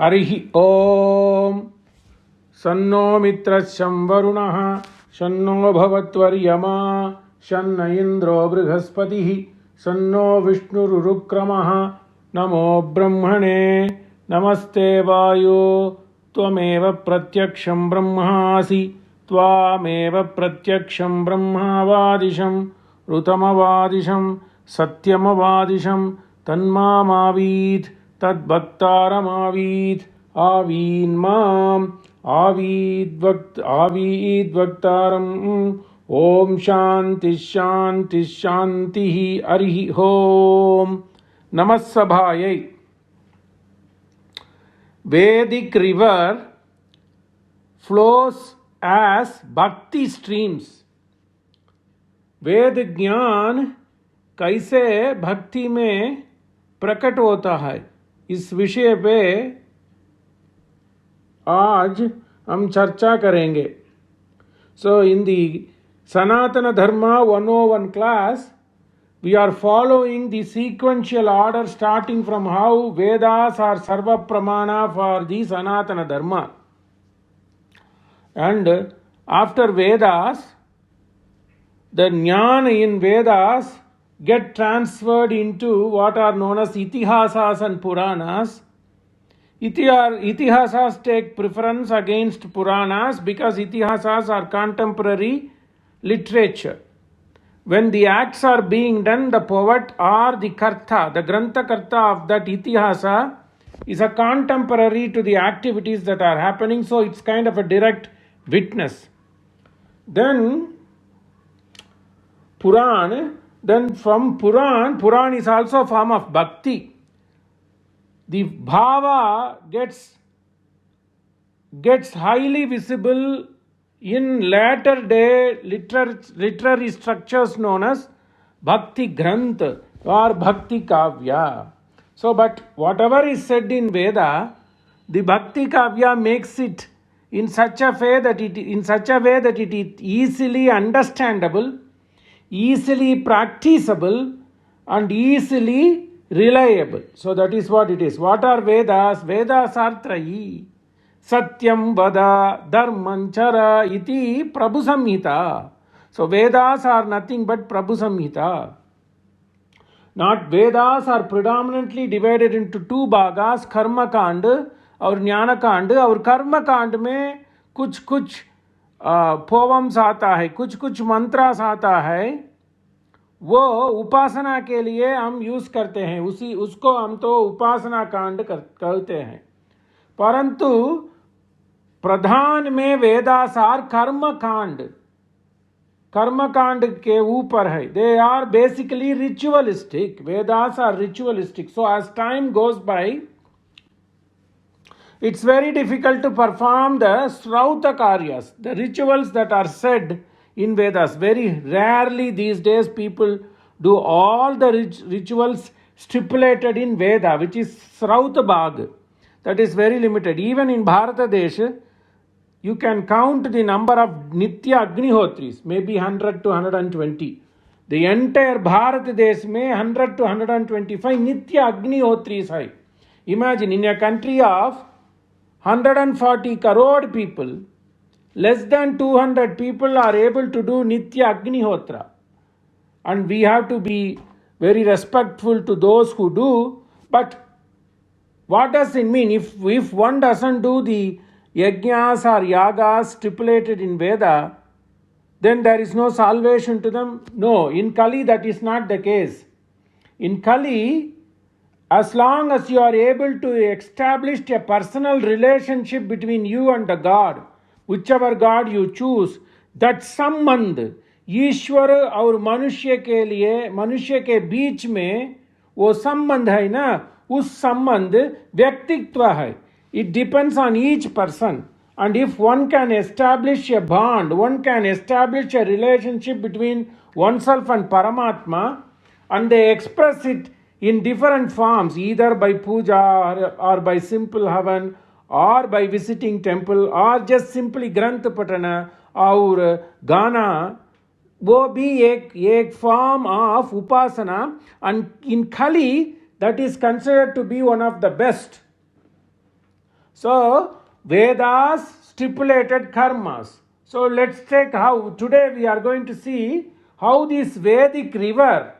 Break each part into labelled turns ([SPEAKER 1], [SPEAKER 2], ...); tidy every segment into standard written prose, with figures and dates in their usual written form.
[SPEAKER 1] हरिः ओम सन्नो मित्रश्चं वरुणः शन्नो भवत्वर्यमा शन्न इन्द्रो बृहस्पतिः सन्नो विष्णुरुक्रमः नमो ब्रह्मणे नमस्ते वायो त्वमेव प्रत्यक्षं ब्रह्मासि त्वामेव प्रत्यक्षं ब्रह्मावादिशं ऋतमवादिशं सत्यमवादिशं तन्मामावीत् तद्भक्तारमावीत् आवीन्माम् आवीद्वक्तारम् ओम शांति शांति शांति हरिः ओम नमः सभायै. Vedic river flows as bhakti streams. वेद ज्ञान कैसे भक्ति में प्रकट होता है, इस विषय पे आज हम चर्चा करेंगे. So in the Sanatana Dharma 101 class, we are following the sequential order starting from how Vedas are sarva pramana for the Sanatana Dharma. And after Vedas, the jnana in Vedas get transferred into what are known as itihasas and puranas. Itihasas take preference against Puranas because itihasas are contemporary literature. When the acts are being done, the poet or the karta, the grantha karta of that itihasa is a contemporary to the activities that are happening, so it's kind of a direct witness. Then from Puran is also a form of bhakti. The bhava gets highly visible in latter day literary structures known as bhakti grantha or bhakti kavya. So, but whatever is said in Veda, the bhakti kavya makes it in such a way that it is easily understandable, easily practicable, and easily reliable. So that is what it is. What are Vedas? Vedas are trayi. Satyam vada dharman chara iti prabhu samhita. So Vedas are nothing but prabhu samhita. Not Vedas are predominantly divided into two bhagas, karma kand और ज्ञान कांड. और कर्म कांड में कुछ पोवम्स आता है, कुछ मंत्रास आता है, वो उपासना के लिए हम यूज करते हैं, उसको हम तो उपासना कांड कहते हैं. परंतु प्रधान में वेदासार कर्म कांड के ऊपर है. They are basically ritualistic. Vedas are ritualistic. So as time goes by, it's very difficult to perform the srauta karyas, the rituals that are said in Vedas. Very rarely these days people do all the rituals stipulated in Veda, which is srauta bhag. That is very limited. Even in Bharata Desha, you can count the number of Nitya Agnihotris, maybe 100 to 120. The entire Bharata Desh mein 100 to 125 Nitya Agnihotris hai. Imagine in a country of 140 crore people, less than 200 people are able to do Nitya Agnihotra. And we have to be very respectful to those who do. But what does it mean? If one doesn't do the yajnas or yagas stipulated in Veda, then there is no salvation to them? No, in Kali that is not the case. In Kali, as long as you are able to establish a personal relationship between you and the God, whichever God you choose, that संबंध ईश्वर और मनुष्य के बीच में वो संबंध है ना, उस संबंध व्यक्तित्व है. It depends on each person. And if one can establish a bond, one can establish a relationship between oneself and Paramatma, and they express it in different forms, either by puja or by simple havan or by visiting temple or just simply granth patana or gana, वो भी एक form of upasana. And in Kali, that is considered to be one of the best. So, Vedas stipulated karmas. So, let's take how today we are going to see how this Vedic river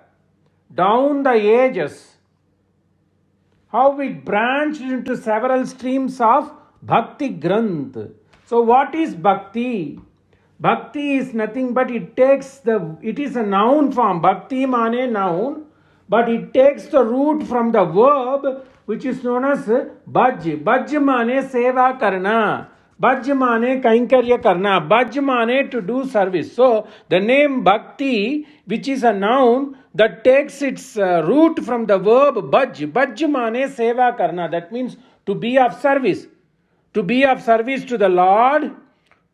[SPEAKER 1] down the ages, how it branched into several streams of Bhakti Granth. So, what is Bhakti? Bhakti is nothing but it is a noun form. Bhakti mane noun, but it takes the root from the verb which is known as bhaj. Bhaj mane seva karna. Bhaj mane kainkarya karna. Bhaj mane to do service. So the name Bhakti, which is a noun that takes its root from the verb bhaj. Bhaj mane seva karna. That means to be of service. To be of service to the Lord,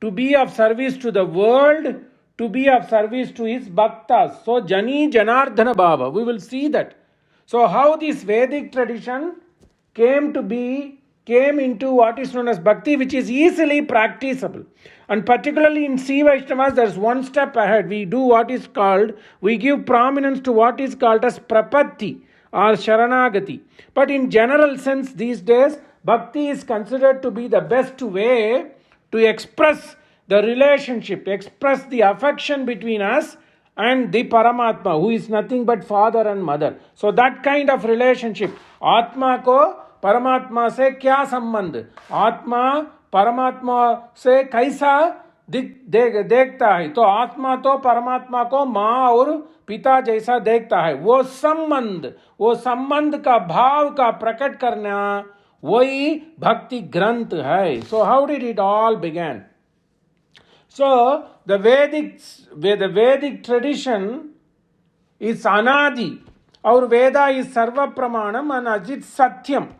[SPEAKER 1] to be of service to the world, to be of service to his bhaktas. So, Jani Janardhana Bhava. We will see that. So, how this Vedic tradition came into what is known as Bhakti, which is easily practicable. And particularly in Sri Vaishnavas, there's one step ahead. We give prominence to what is called as Prapatti or Sharanagati. But in general sense, these days, Bhakti is considered to be the best way to express the relationship, express the affection between us and the Paramatma, who is nothing but father and mother. So that kind of relationship, Atma ko Paramatma se kya sambandh? Atma Paramatma se kaisa देखता है. तो आत्मा तो परमात्मा को माँ और पिता जैसा देखता है. वो संबंध का भाव का प्रकट करना वही भक्ति ग्रंथ है. So how did it all begin? So the Vedic tradition is anadi. Our Veda is sarva pramanam and ajit satyam.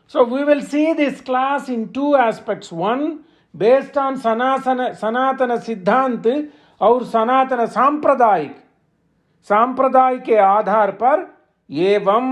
[SPEAKER 1] So we will see this class in two aspects. One, based on Sanatana Siddhant और Sanatana सांप्रदायिक के आधार पर एवं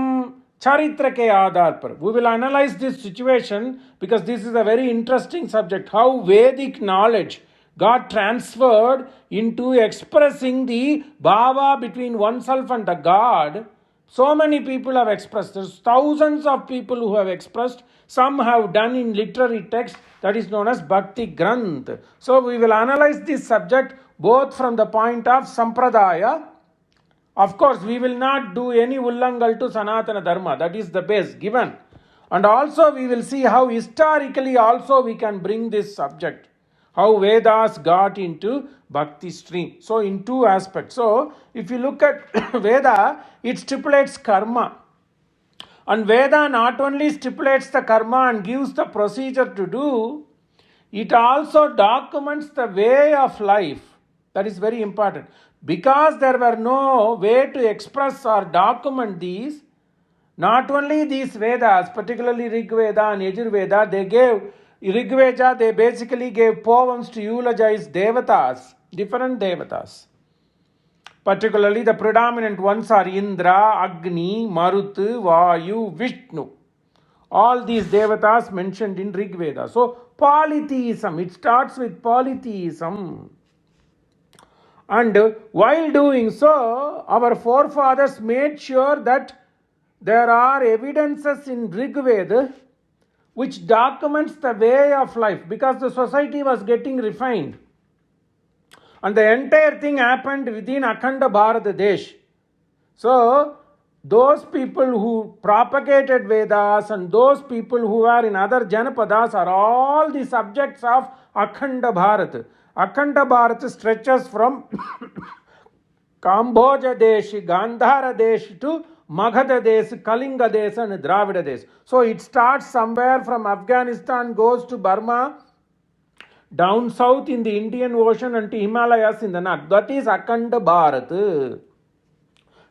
[SPEAKER 1] चारित्र के आधार पर. We will analyze this situation because this is a very interesting subject. How Vedic knowledge got transferred into expressing the bhava between oneself and the God. So many people have expressed. There's thousands of people who have expressed. Some have done in literary text that is known as Bhakti Granth. So we will analyze this subject both from the point of sampradaya. Of course, we will not do any ullangal to Sanatana Dharma. That is the base given. And also we will see how historically also we can bring this subject. How Vedas got into Bhakti stream. So in two aspects. So if you look at Veda, it stipulates karma. And Veda not only stipulates the karma and gives the procedure to do, it also documents the way of life. That is very important. Because there were no way to express or document these, not only these Vedas, particularly Rig Veda and Yajur Veda, Rig Veda, they basically gave poems to eulogize devatas, different devatas. Particularly the predominant ones are Indra, Agni, Marut, Vayu, Vishnu. All these devatas mentioned in Rig Veda. So polytheism, it starts with polytheism. And while doing so, our forefathers made sure that there are evidences in Rig Veda which documents the way of life, because the society was getting refined. And the entire thing happened within Akhanda Bharat Desh. So, those people who propagated Vedas and those people who are in other Janapadas are all the subjects of Akhanda Bharat. Akhanda Bharat stretches from Kamboja Desh, Gandhara Desh to Magadha Desh, Kalinga Desh and Dravida Desh. So it starts somewhere from Afghanistan, goes to Burma, down south in the Indian Ocean and to Himalayas in the north. That is Akhanda Bharat.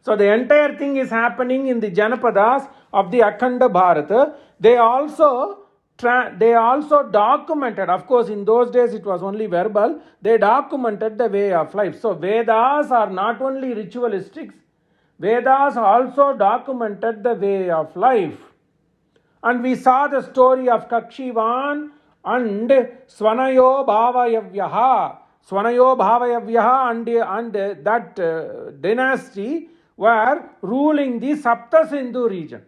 [SPEAKER 1] So the entire thing is happening in the Janapadas of the Akhanda Bharat. They also documented, of course in those days it was only verbal, they documented the way of life. So Vedas are not only ritualistic, Vedas also documented the way of life. And we saw the story of Kakshivan and Swanayo Bhavayavyaha and that dynasty were ruling the Sapta Sindhu region.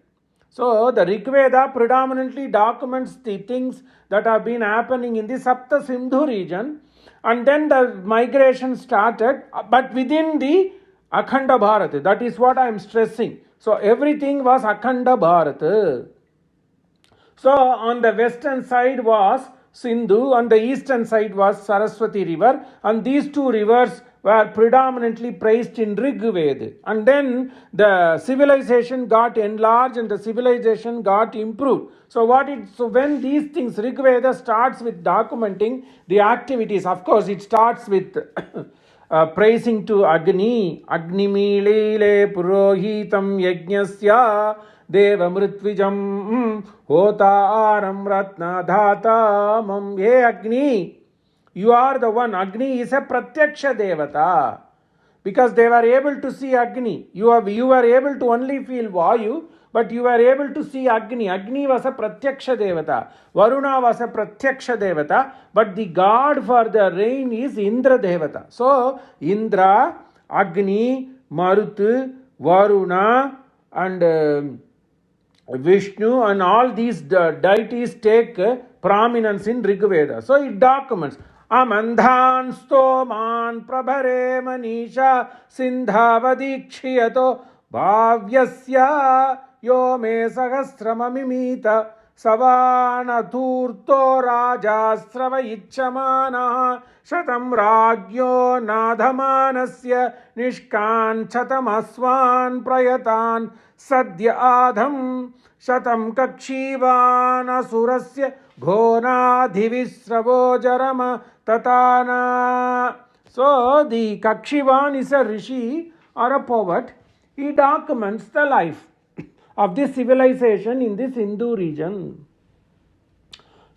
[SPEAKER 1] So the Rig Veda predominantly documents the things that have been happening in the Sapta Sindhu region, and then the migration started, but within the Akhanda Bharat. That is what I am stressing. So everything was Akhanda Bharat. So on the western side was Sindhu, on the eastern side was Saraswati river, and these two rivers were predominantly praised in Rig Veda. And then the civilization got enlarged and the civilization got improved. So when these things, Rig Veda starts with documenting the activities. Of course, it starts with praising to Agni, Agni Milile Purohitam Yajnasya Deva Mritwijam Hotaram Ratna Dhatamam. Hey Agni, you are the one. Agni is a Pratyaksha Devata. Because they were able to see Agni. You were able to only feel Vayu, but you were able to see Agni. Agni was a Pratyaksha Devata. Varuna was a Pratyaksha Devata, but the god for the rain is Indra Devata. So, Indra, Agni, Marut, Varuna, and Vishnu, and all these deities take prominence in Rig Veda. So, it documents. Amandhan stoman prabhare manisha sindhavadikshyato bhavyasya yo me sahasramamimita savanathurto rajasrava ichamana shatam ragyo nadhamanasya nishkanchatam aswan prayatan sadya adham shatam kakshivan asurasya ghonadhivisravo jarama tatana. So the Kakshivan is a rishi or a poet. He documents the life of this civilization in this Hindu region.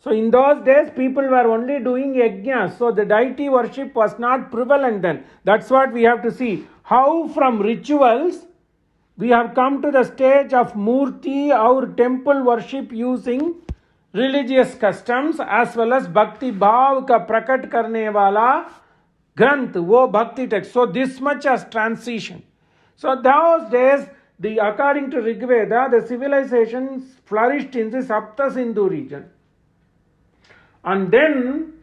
[SPEAKER 1] So in those days, people were only doing yajnas. So the deity worship was not prevalent then. That's what we have to see. How from rituals, we have come to the stage of Murti, our temple worship using religious customs as well as Bhakti Bhav ka prakat karne wala Granth, wo Bhakti text. So this much as transition. So those days, according to Rig Veda, the civilizations flourished in the Sapta Sindhu region. And then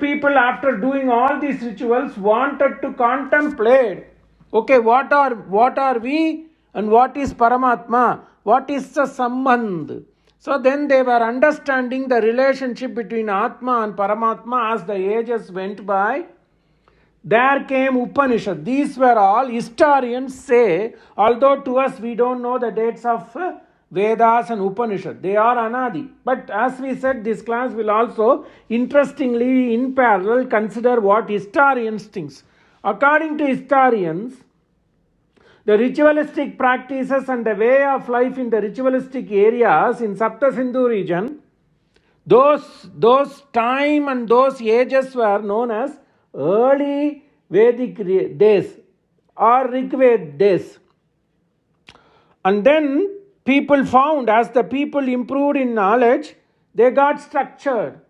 [SPEAKER 1] people, after doing all these rituals, wanted to contemplate, okay, what are we and what is Paramatma? What is the Sambandh? So then they were understanding the relationship between Atma and Paramatma as the ages went by. There came Upanishad. These were all historians say, although to us we don't know the dates of Vedas and Upanishad. They are Anadi. But as we said, this class will also interestingly in parallel consider what historians think. According to historians, the ritualistic practices and the way of life in the ritualistic areas in Sapta Sindhu region, those time and those ages were known as early Vedic days or Rig Veda days. And then people found, as the people improved in knowledge, they got structured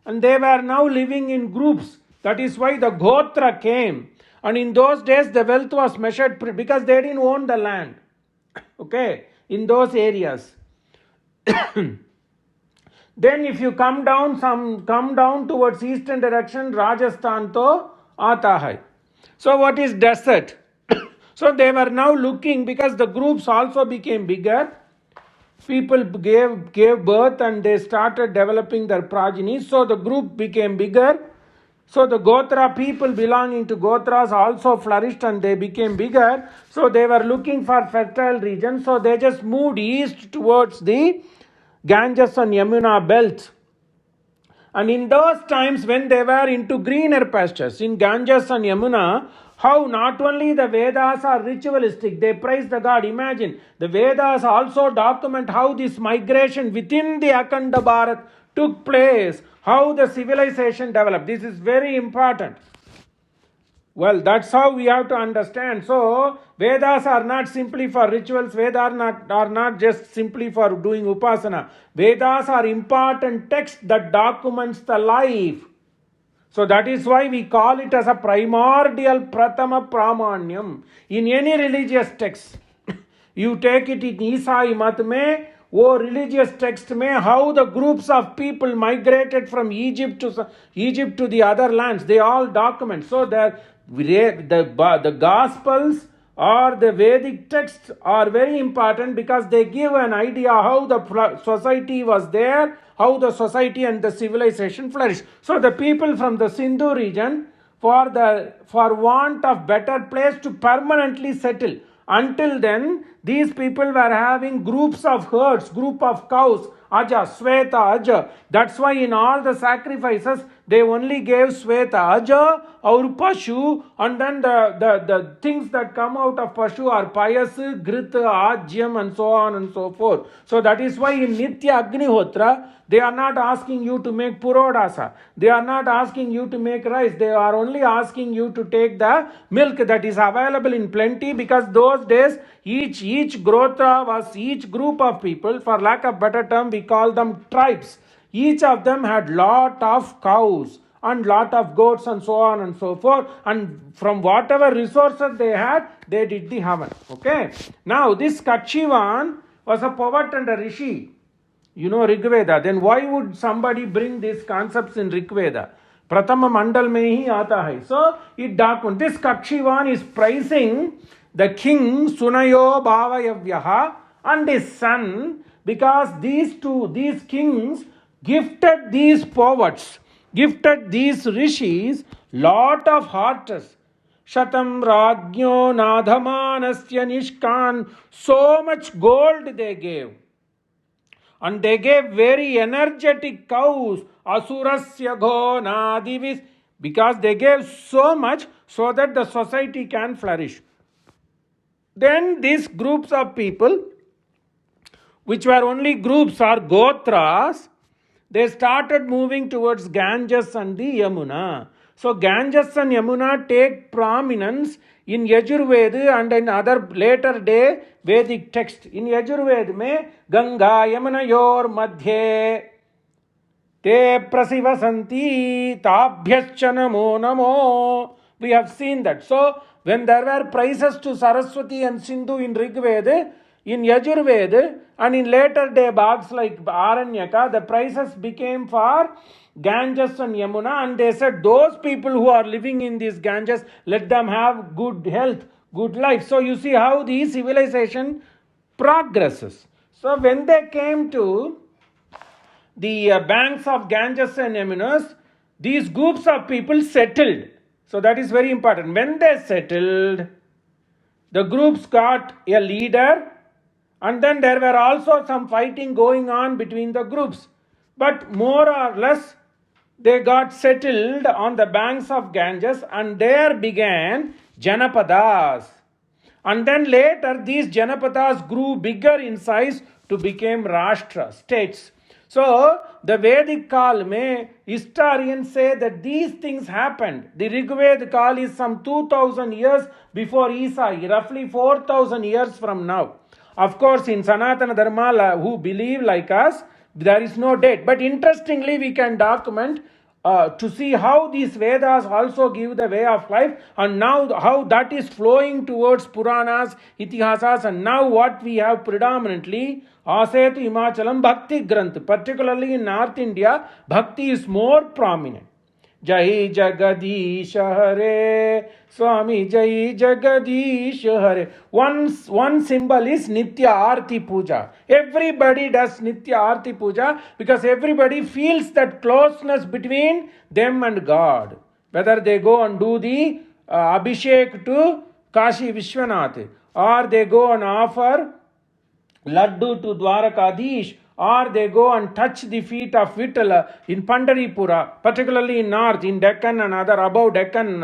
[SPEAKER 1] and they were now living in groups. That is why the Gotra came. And in those days, the wealth was measured because they didn't own the land. Okay, in those areas. Then if you come down towards eastern direction, Rajasthan to aata hai. So what is desert? So they were now looking, because the groups also became bigger. People gave birth and they started developing their progeny. So the group became bigger. So the Gotra people belonging to Gotras also flourished and they became bigger. So they were looking for fertile regions. So they just moved east towards the Ganges and Yamuna belt. And in those times when they were into greener pastures, in Ganges and Yamuna, how not only the Vedas are ritualistic, they praise the god. Imagine, the Vedas also document how this migration within the Akhanda Bharat took place, how the civilization developed. This is very important. Well, that's how we have to understand. So, Vedas are not simply for rituals. Vedas are not just simply for doing upasana. Vedas are important text that documents the life. So that is why we call it as a primordial Pratama Pramanyam. In any religious text, you take it in Isai Mat mein, वो religious text में how the groups of people migrated from Egypt to the other lands, they all document. So the Gospels or the Vedic texts are very important because they give an idea how the society was there, how the society and the civilization flourished. So the people from the Sindhu region, for want of better place to permanently settle. Until then, these people were having groups of herds, group of cows, Aja, Sweta, Aja. That's why in all the sacrifices, they only gave Sweta, Aja, or Pashu, and then the things that come out of Pashu are Payas, Grit, Ajyam, and so on and so forth. So that is why in Nitya Agnihotra, they are not asking you to make purodasa. They are not asking you to make rice. They are only asking you to take the milk that is available in plenty, because those days each grotha was each group of people, for lack of better term we call them tribes. Each of them had lot of cows and lot of goats and so on and so forth, and from whatever resources they had, they did the havan. Okay. Now this Kakshivan was a poet and a rishi. You know Rig Veda. Then why would somebody bring these concepts in Rig Veda? Pratama Mandal mein hi aata hai. So it documents. This Kakshivan is praising the king Sunayo Bhavayavyaha and his son, because these kings gifted these poets, gifted these rishis lot of horses. Shatam Rajnyo Nadhamanasya Nishkan. So much gold they gave. And they gave very energetic cows, Asurasya Go Nadivis, because they gave so much so that the society can flourish. Then these groups of people, which were only groups or gotras, they started moving towards Ganges and the Yamuna. So Ganges and Yamuna take prominence in Yajurveda and in other later day Vedic text. In Yajurveda में Ganga Yamuna yor madhye te prasivasanti tabhyascha namo namo. We have seen that. So when there were praises to Saraswati and Sindhu in Rig Veda, in Yajurveda and in later day Bhags like Aranyaka, the praises became for Ganges and Yamuna, and they said those people who are living in these Ganges, let them have good health, good life. So you see how the civilization progresses. So when they came to the banks of Ganges and Yamuna, these groups of people settled. So that is very important. When they settled, the groups got a leader, and then there were also some fighting going on between the groups. But more or less, they got settled on the banks of Ganges, and there began Janapadas. And then later, these Janapadas grew bigger in size to become Rashtra, states. So, the Vedic Kal mein, historians say that these things happened. The Rig Veda Kal is some 2000 years before Isa, roughly 4000 years from now. Of course, in Sanatana Dharma, who believe like us, there is no date. But interestingly, we can document to see how these Vedas also give the way of life, and now how that is flowing towards Puranas, Itihasas, and now what we have predominantly, Asetu Himachalam Bhakti Granth. Particularly in North India, Bhakti is more prominent. Jai Jagadish Hare, Swami Jai Jagadish Hare. One symbol is Nitya Arti Puja. Everybody does Nitya Arti Puja because everybody feels that closeness between them and God. Whether they go and do the Abhishek to Kashi Vishwanath, or they go and offer Laddu to Dwarakadish, or they go and touch the feet of Vittala in Pandaripura, particularly in north, in Deccan and other above Deccan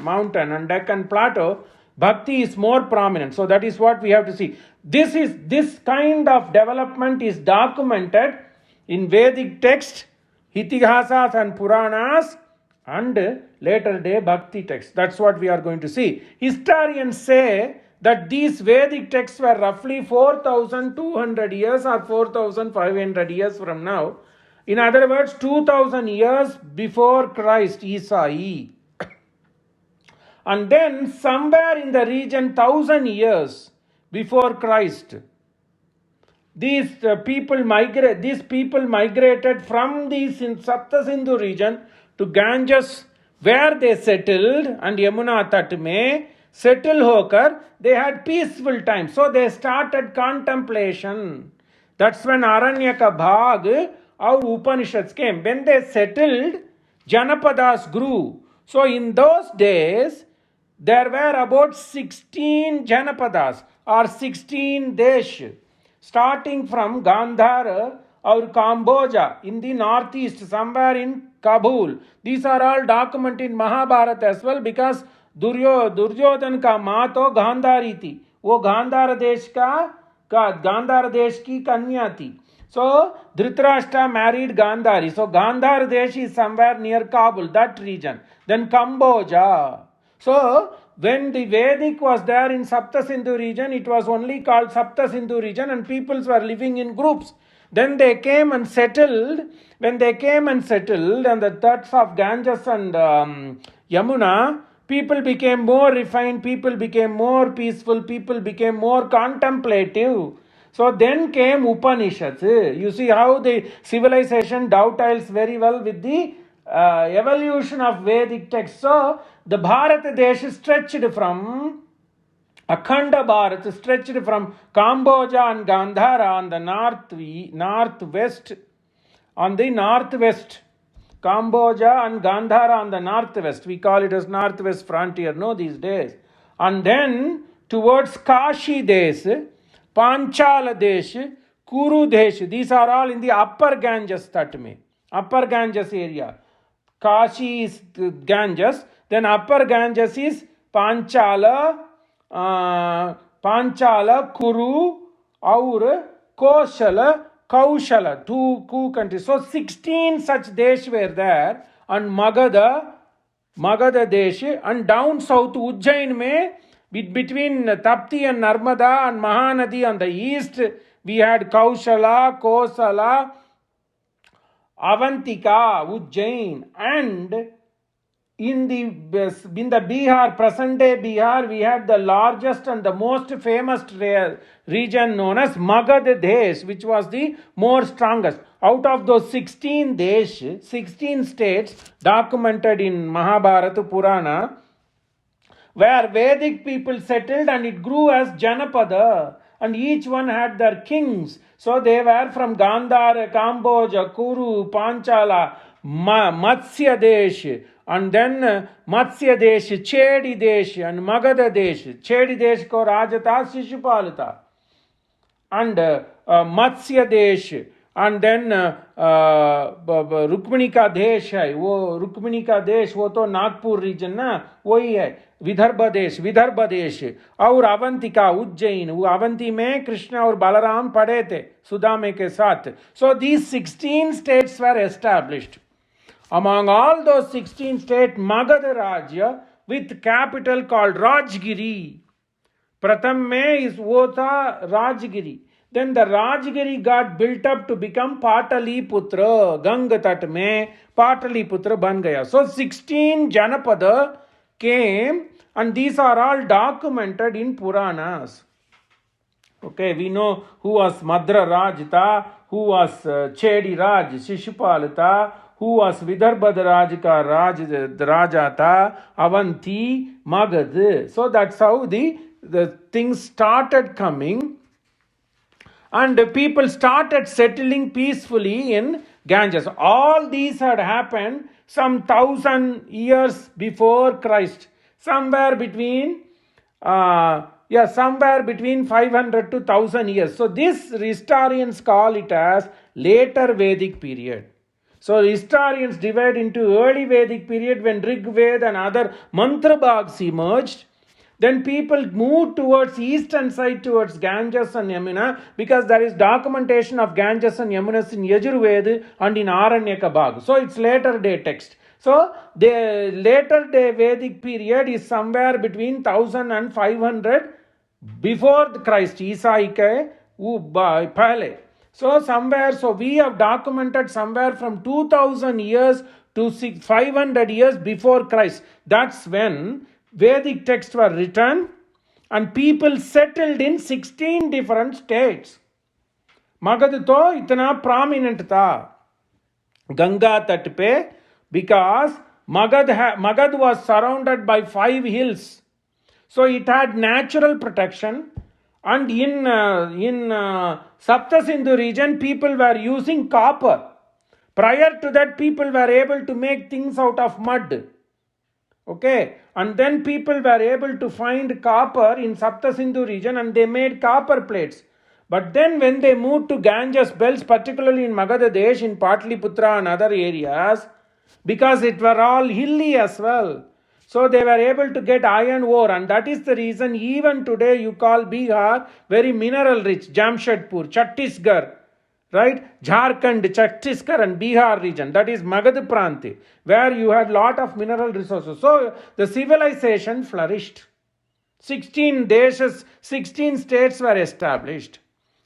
[SPEAKER 1] mountain and Deccan plateau, Bhakti is more prominent. So that is what we have to see. This kind of development is documented in Vedic text, Itihasas and Puranas, and later day Bhakti text. That's what we are going to see. Historians say that these Vedic texts were roughly 4,200 years or 4,500 years from now. In other words, 2,000 years before Christ, Isai. And then somewhere in the region 1,000 years before Christ, these people migrated from the Sapta Sindhu region to Ganges, where they settled, and Yamuna Tat mein settle hokar, they had peaceful time. So they started contemplation. That's when Aranyaka Bhag or Upanishads came. When they settled, Janapadas grew. So in those days, there were about 16 Janapadas or 16 Desh, starting from Gandhara or Cambodia in the northeast, somewhere in Kabul. These are all documented in Mahabharata as well, because Duryodhan का माँ तो गांधारी थी, वो गांधार देश की कन्या थी. So Dhritarashtra married Gandhari. So Gandhar Desh is somewhere near Kabul, that region. Then Cambodia. So when the Vedic was there in Sapta Sindhu region, it was only called Sapta Sindhu region, and peoples were living in groups. Then they came and settled. When they came and settled on the tats of Ganges and Yamuna, people became more refined, people became more peaceful, people became more contemplative. So then came Upanishads. You see how the civilization dovetails very well with the evolution of Vedic texts. So the Bharat Desh stretched from Akhanda Bharat, stretched from Cambodia and Gandhara on the northwest, Cambodia and Gandhara on the northwest. We call it as northwest frontier, these days. And then towards Kashi Desh, Panchala Desh, Kuru Desh. These are all in the upper Ganges Tatme, upper Ganges area. Kashi is Ganges, then upper Ganges is Panchala, Kuru, Aur, Koshala, Kaushala, two countries. So 16 such desh were there, and Magadha desh, and down south Ujjain mein, between Tapti and Narmada and Mahanadi on the east, we had Kaushala, Kosala, Avantika, Ujjain, and in the Bihar, present day Bihar, we had the largest and the most famous region known as Magad Desh, which was the more strongest. Out of those 16 Desh, 16 states documented in Mahabharata Purana, where Vedic people settled, and it grew as Janapada, and each one had their kings. So they were from Gandhara, Cambodia, Kuru, Panchala, Matsya Desh, and then Matsya Desh, Chedi Desh, and Magadha Desh. Chedi Desh ko Rajata Shishupalata, and Matsya Desh, and then Rukmini का देश है, वो रुक्मिणी का देश वो तो Nagpur reason ना, वही है. विदर्भ देश और अवंतिका उज्जैन, वो अवंती में कृष्ण और बलराम पढ़े थे सुदामे के साथ. So these 16 states were established. Among all those 16 states, Magadha Rajya with capital called Rajgiri. Pratham में is वो था Rajgiri. Then the Rajgiri got built up to become Pataliputra. Ganga Tat mein Pataliputra ban gaya. So 16 Janapada came, and these are all documented in Puranas. Okay, we know who was Madra Rajta, who was Chedi Raj, Shishupalata, who was Vidarbhada Rajka Rajata, Avanti, Magad. So that's how the things started coming. And people started settling peacefully in Ganges. All these had happened some 1,000 years before Christ. Somewhere between 500 to 1,000 years. So this historians call it as later Vedic period. So historians divide into early Vedic period when Rig Veda and other mantra bhags emerged. Then people moved towards eastern side towards Ganges and Yamuna, because there is documentation of Ganges and Yamuna in Yajurveda and in Aranyaka Bhag. So it's later day text. So the later day Vedic period is somewhere between 1,000 and 500 before the Christ. Isa ke pehle. So we have documented somewhere from 2,000 years to 500 years before Christ. That's when Vedic texts were written, and people settled in 16 different states. Magadh तो इतना prominent था Ganga tat pe, because Magad was surrounded by 5 hills. So it had natural protection, and in Sapta Sindhu region people were using copper. Prior to that, people were able to make things out of mud. Okay, and then people were able to find copper in Sapta Sindhu region and they made copper plates. But then when they moved to Ganges belts, particularly in Magadha Desh, in Patliputra and other areas, because it were all hilly as well, so they were able to get iron ore, and that is the reason even today you call Bihar very mineral rich, Jamshedpur, Chhattisgarh, right? Jharkhand, Chhattisgarh and Bihar region, that is Magadha Pranti, where you had lot of mineral resources. So the civilization flourished. 16 states were established.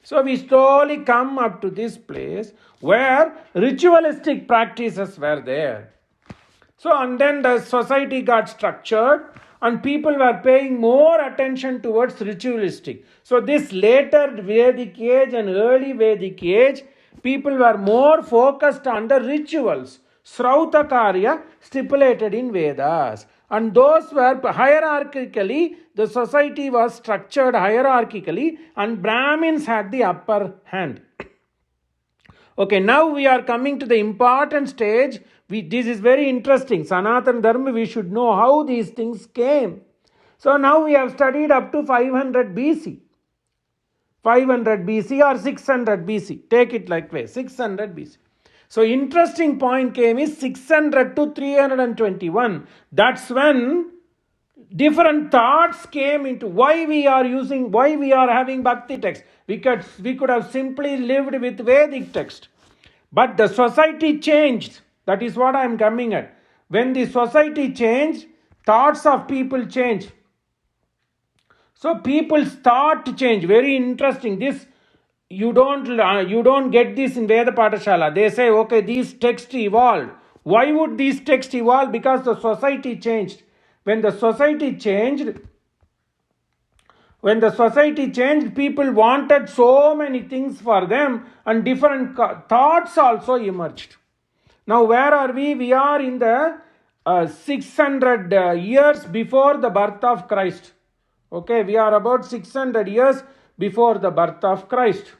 [SPEAKER 1] So we slowly come up to this place where ritualistic practices were there. So and then the society got structured and people were paying more attention towards ritualistic. So this later Vedic age and early Vedic age, people were more focused on the rituals, Srauta Karya stipulated in Vedas. And those were hierarchically, the society was structured hierarchically and Brahmins had the upper hand. Okay, now we are coming to the important stage. This is very interesting. Sanatana Dharma, we should know how these things came. So now we have studied up to 500 BC. 500 BC or 600 BC. Take it like way, 600 BC. So interesting point came is 600 to 321. That's when different thoughts came into why we are having Bhakti text. We could have simply lived with Vedic text. But the society changed. That is what I am coming at. When the society changed, thoughts of people changed. So people's thought change. Very interesting. This you don't get this in Veda Patashala. They say, okay, these texts evolved. Why would these texts evolve? Because the society changed. When the society changed, people wanted so many things for them and different thoughts also emerged. Now where are we? We are in the 600 years before the birth of Christ. Okay, we are about 600 years before the birth of Christ.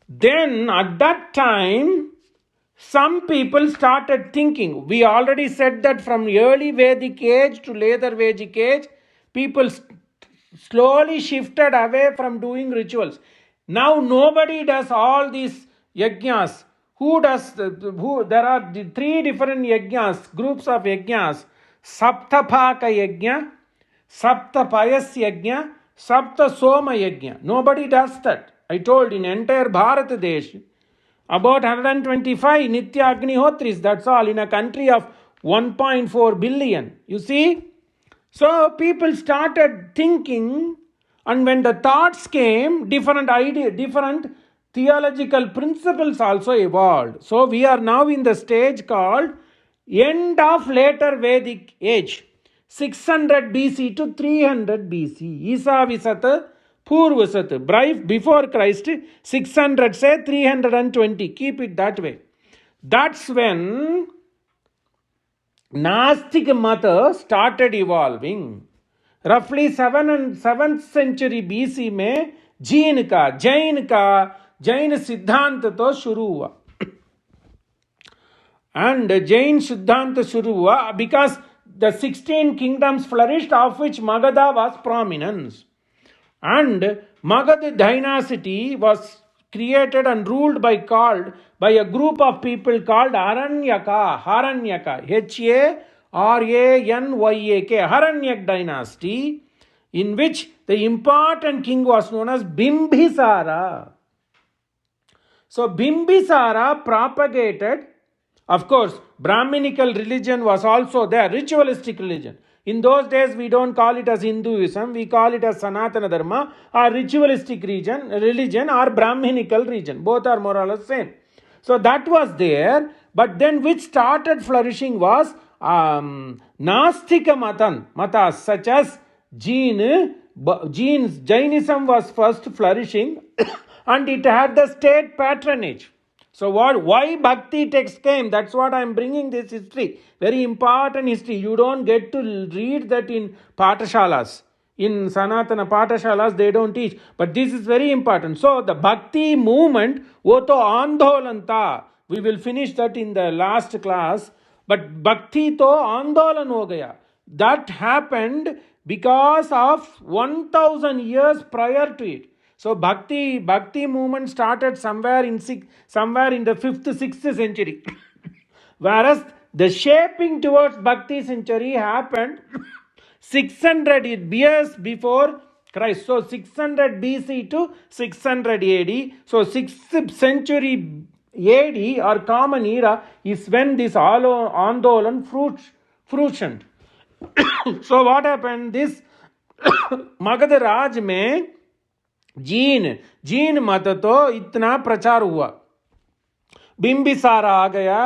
[SPEAKER 1] Then at that time, some people started thinking. We already said that from early Vedic age to later Vedic age, people slowly shifted away from doing rituals. Now nobody does all these yajnas. There are 3 different yajnas, groups of yajnas. Saptapaka yajna, Saptapayas yajna, Sapta Soma yajna. Nobody does that. I told in entire Bharat Desh, about 125 Nitya Agnihotris, that's all, in a country of 1.4 billion. You see? So people started thinking, and when the thoughts came, different ideas, different theological principles also evolved. So we are now in the stage called end of later Vedic age, 600 BC to 300 BC. Isa Visat, Purvasat, brief before Christ, 600 say 320. Keep it that way. That's when Nastic Mata started evolving. Roughly 7th century BC में जैन सिद्धांत तो शुरू हुआ. And Jain Siddhanta शुरू हुआ because the 16 kingdoms flourished, of which Magadha was prominence. And Magadha dynasty was created and ruled by a group of people called Aranyaka, Haranyaka, Haranyak dynasty, in which the important king was known as Bimbisara. So Bimbisara propagated, of course, Brahminical religion was also there, ritualistic religion. In those days, we don't call it as Hinduism, we call it as Sanatana Dharma, or ritualistic religion or Brahminical religion. Both are more or less same. So that was there, but then which started flourishing was Nastika matas such as Jain, Jainism was first flourishing and it had the state patronage. So why Bhakti text came? That's what I'm bringing this history. Very important history. You don't get to read that in Patashalas. In Sanatana Patashalas, they don't teach. But this is very important. So the Bhakti movement, wo to andolan tha. We will finish that in the last class. But Bhakti to andolan ho gaya. That happened because of 1000 years prior to it. So Bhakti movement started somewhere in the 5th, 6th century. Whereas the shaping towards Bhakti century happened 600 years before Christ. So 600 BC to 600 AD. So 6th century AD or common era is when this Andolan fruitioned. So what happened? This Magad Raj mein gene मत तो इतना प्रचार हुआ. बिंबिसारा आ गया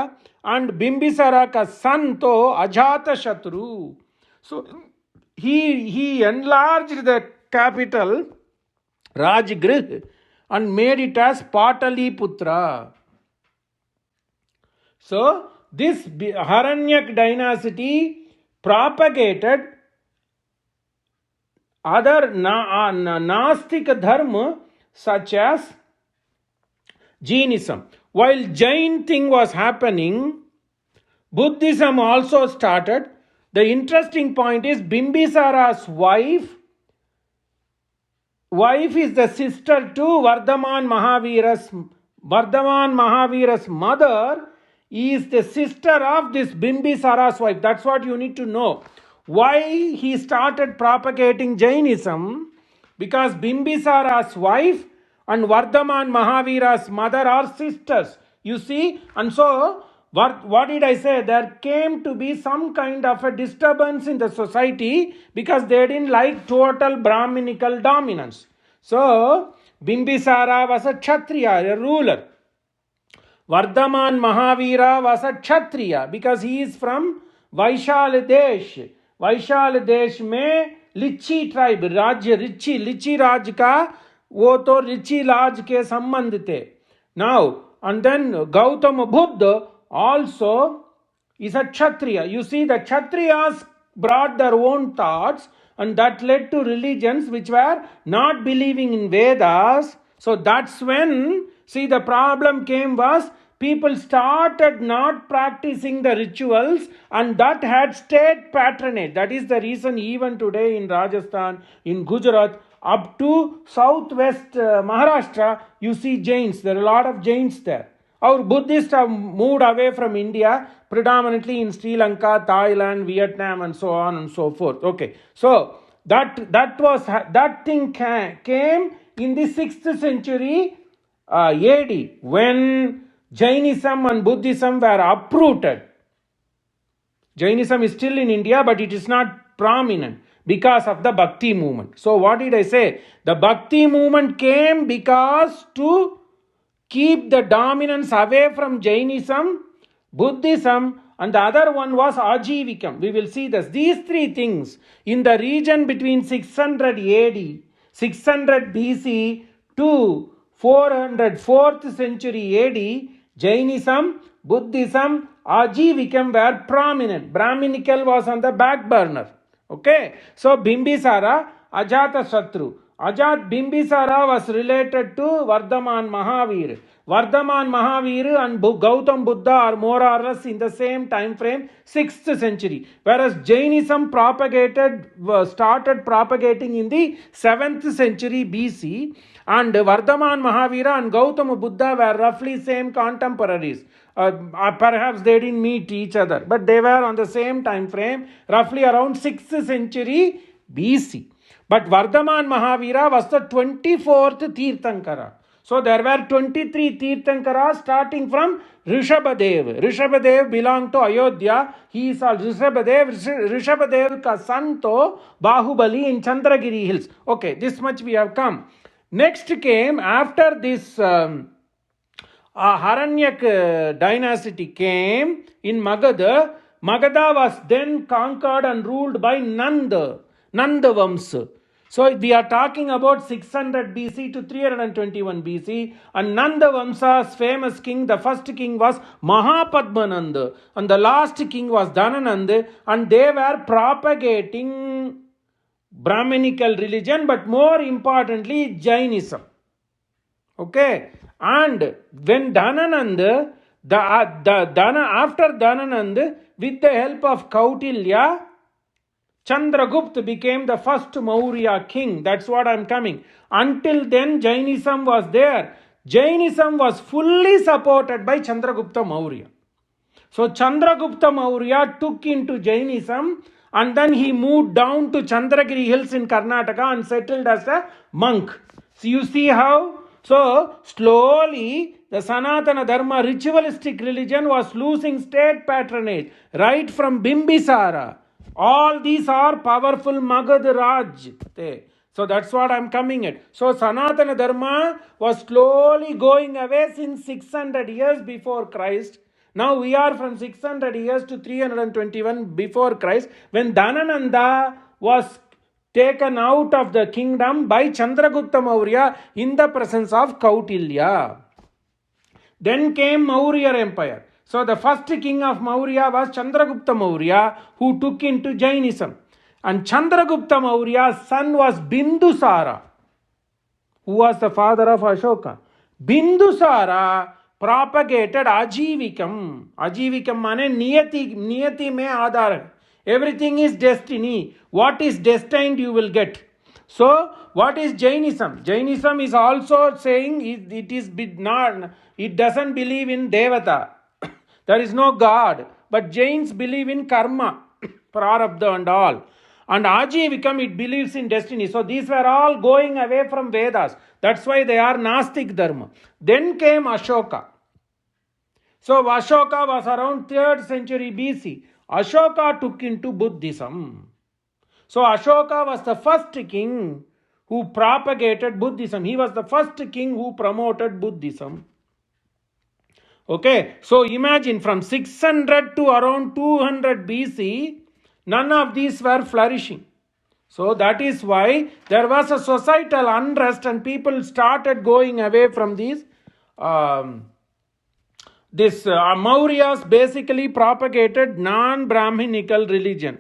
[SPEAKER 1] and बिंबिसारा का सन तो अजात शत्रु. सो he enlarged the capital Rajgriha and made it as Pataliputra. So this Aranyak dynasty propagated other Nastic Dharma such as Jainism. While Jain thing was happening, Buddhism also started. The interesting point is Bimbisara's wife is the sister to Vardhaman Mahavira's mother is the sister of this Bimbisara's wife. That's what you need to know. Why he started propagating Jainism? Because Bimbisara's wife and Vardhaman Mahavira's mother are sisters. You see? And so, what did I say? There came to be some kind of a disturbance in the society because they didn't like total Brahminical dominance. So, Bimbisara was a Kshatriya, a ruler. Vardhaman Mahavira was a Kshatriya because he is from Vaishal Desh. वैशाल देश में लिच्ची tribe राज्य लिच्ची राज का वो तो लिच्ची राज के संबंध थे. Now and then Gautam Buddha also is a kshatriya. You see, the kshatriyas brought their own thoughts and that led to religions which were not believing in vedas. So that's when, see, the problem came was people started not practicing the rituals and that had state patronage. That is the reason even today in Rajasthan, in Gujarat, up to southwest Maharashtra, you see Jains. There are a lot of Jains there. Our Buddhists have moved away from India, predominantly in Sri Lanka, Thailand, Vietnam, and so on and so forth. Okay, so that thing came in the 6th century AD when Jainism and Buddhism were uprooted. Jainism is still in India, but it is not prominent because of the Bhakti movement. So what did I say? The Bhakti movement came because to keep the dominance away from Jainism, Buddhism, and the other one was Ajivikam. We will see this. These three things in the region between 600 AD, 600 BC to 404th century AD, Jainism, Buddhism, Ajivikam were prominent. Brahminical was on the back burner. Okay, so Bimbisara, Ajata Shatru. Bimbisara was related to Vardhaman Mahavir. Vardhaman Mahavir and Gautam Buddha are more or less in the same time frame, 6th century. Whereas Jainism started propagating in the 7th century BC. And Vardhaman Mahavira and Gautama Buddha were roughly same contemporaries. Perhaps they didn't meet each other, but they were on the same time frame, roughly around 6th century BC. But Vardhaman Mahavira was the 24th Tirthankara. So there were 23 Tirthankaras starting from Rishabhadev. Rishabhadev belonged to Ayodhya. He is called Rishabhadev. Rishabhadev ka son to Bahubali in Chandragiri hills. Okay, this much we have come. Next came, after this Aranyak dynasty came in Magadha. Magadha was then conquered and ruled by Nanda Vamsa. So we are talking about 600 BC to 321 BC, and Nanda Vamsa's famous king, the first king was Mahapadmananda, and the last king was Dhanananda, and they were propagating Brahminical religion, but more importantly Jainism. Okay, and when Dhanananda, after Dhanananda, with the help of Kautilya, Chandragupta became the first Maurya king. That's what I'm coming. Until then, Jainism was there. Jainism was fully supported by Chandragupta Maurya. So Chandragupta Maurya took into Jainism, and then he moved down to Chandragiri hills in Karnataka and settled as a monk. So you see how? So slowly the Sanatana Dharma ritualistic religion was losing state patronage right from Bimbisara. All these are powerful Magad Raj. So that's what I'm coming at. So Sanatana Dharma was slowly going away since 600 years before Christ. Now we are from 600 years to 321 before Christ, when Dhanananda was taken out of the kingdom by Chandragupta Maurya in the presence of Kautilya. Then came Maurya Empire. So the first king of Maurya was Chandragupta Maurya, who took into Jainism. And Chandragupta Maurya's son was Bindusara, who was the father of Ashoka. Bindusara propagated Ajivikam. Ajivikam means niyati mein aadhar. Everything is destiny. What is destined you will get. So what is Jainism? Jainism is also saying it doesn't believe in Devata. There is no God. But Jains believe in karma, prarabdha and all. And Ajivikam, it believes in destiny. So these were all going away from Vedas. That's why they are Nastik Dharma. Then came Ashoka. So Ashoka was around 3rd century BC. Ashoka took into Buddhism. So Ashoka was the first king who propagated Buddhism. He was the first king who promoted Buddhism. Okay, so imagine from 600 to around 200 BC, none of these were flourishing. So that is why there was a societal unrest and people started going away from these. Mauryas basically propagated non-Brahminical religion.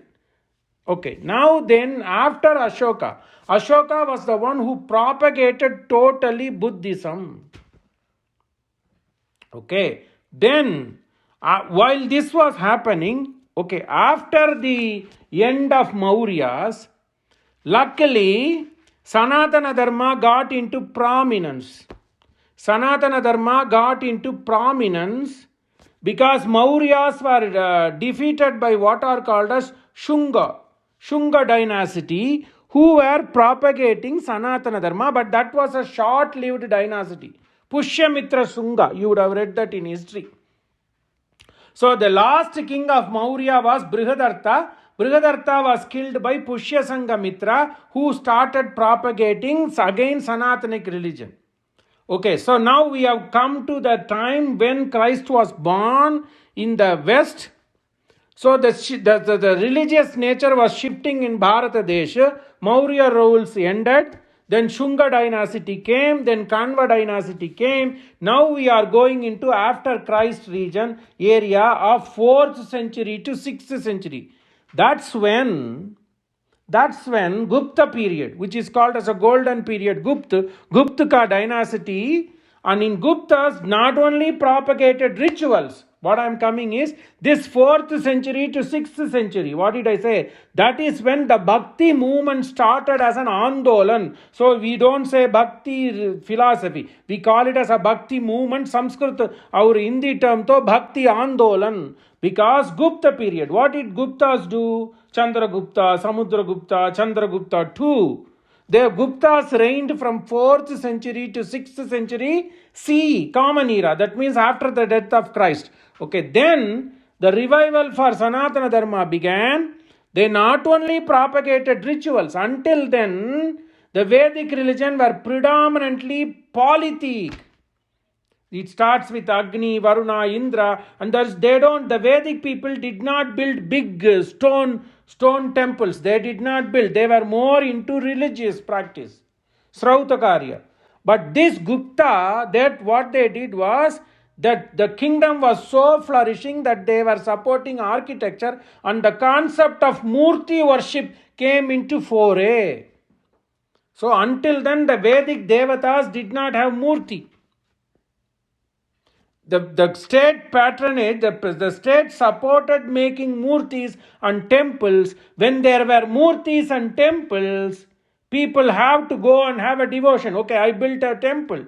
[SPEAKER 1] Okay, now then after Ashoka, Ashoka was the one who propagated totally Buddhism. Okay, then while this was happening, okay, after the end of Mauryas, luckily Sanatana Dharma got into prominence. Sanatana Dharma got into prominence because Mauryas were defeated by what are called as Shunga dynasty, who were propagating Sanatana Dharma, but that was a short-lived dynasty. Pushyamitra Shunga, you would have read that in history. So the last king of Maurya was Brihadartha. Brihadartha was killed by Pushyasangamitra, who started propagating again Sanatanic religion. Okay, so now we have come to the time when Christ was born in the West. So the religious nature was shifting in Bharata Desha. Maurya rules ended. Then Shunga dynasty came, then Kanva dynasty came. Now we are going into after Christ region area of 4th century to 6th century. That's when Gupta period, which is called as a golden period, Guptaka dynasty, and in Guptas not only propagated rituals. What I am coming is this 4th century to 6th century. What did I say? That is when the Bhakti movement started as an Andolan. So we don't say Bhakti philosophy. We call it as a Bhakti movement. Sanskrit, our Hindi term to Bhakti Andolan. Because Gupta period. What did Guptas do? Chandragupta, Samudragupta, Chandragupta too. The Guptas reigned from 4th century to 6th century CE, common era. That means after the death of Christ. Okay, then the revival for Sanatana Dharma began. They not only propagated rituals. Until then, the Vedic religion were predominantly polytheistic. It starts with Agni, Varuna, Indra, and the Vedic people did not build big stone stone temples. They did not build. They were more into religious practice. Srautakarya. But this Gupta, that what they did was that the kingdom was so flourishing that they were supporting architecture, and the concept of Murti worship came into foray. So until then, the Vedic devatas did not have Murti. The state patronage, the state supported making murtis and temples. When there were murtis and temples, people have to go and have a devotion. Okay, I built a temple.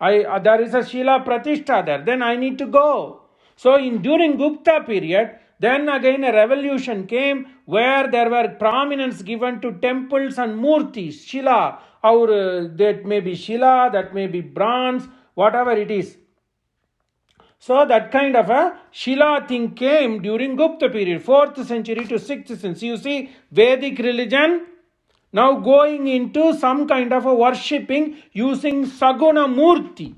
[SPEAKER 1] There is a Shila Pratishtha there. Then I need to go. So during Gupta period, then again a revolution came where there were prominence given to temples and murtis, Shila, or that may be Shila, that may be bronze, whatever it is. So that kind of a Shila thing came during Gupta period, 4th century to 6th century. You see, Vedic religion now going into some kind of a worshipping using Saguna Murti.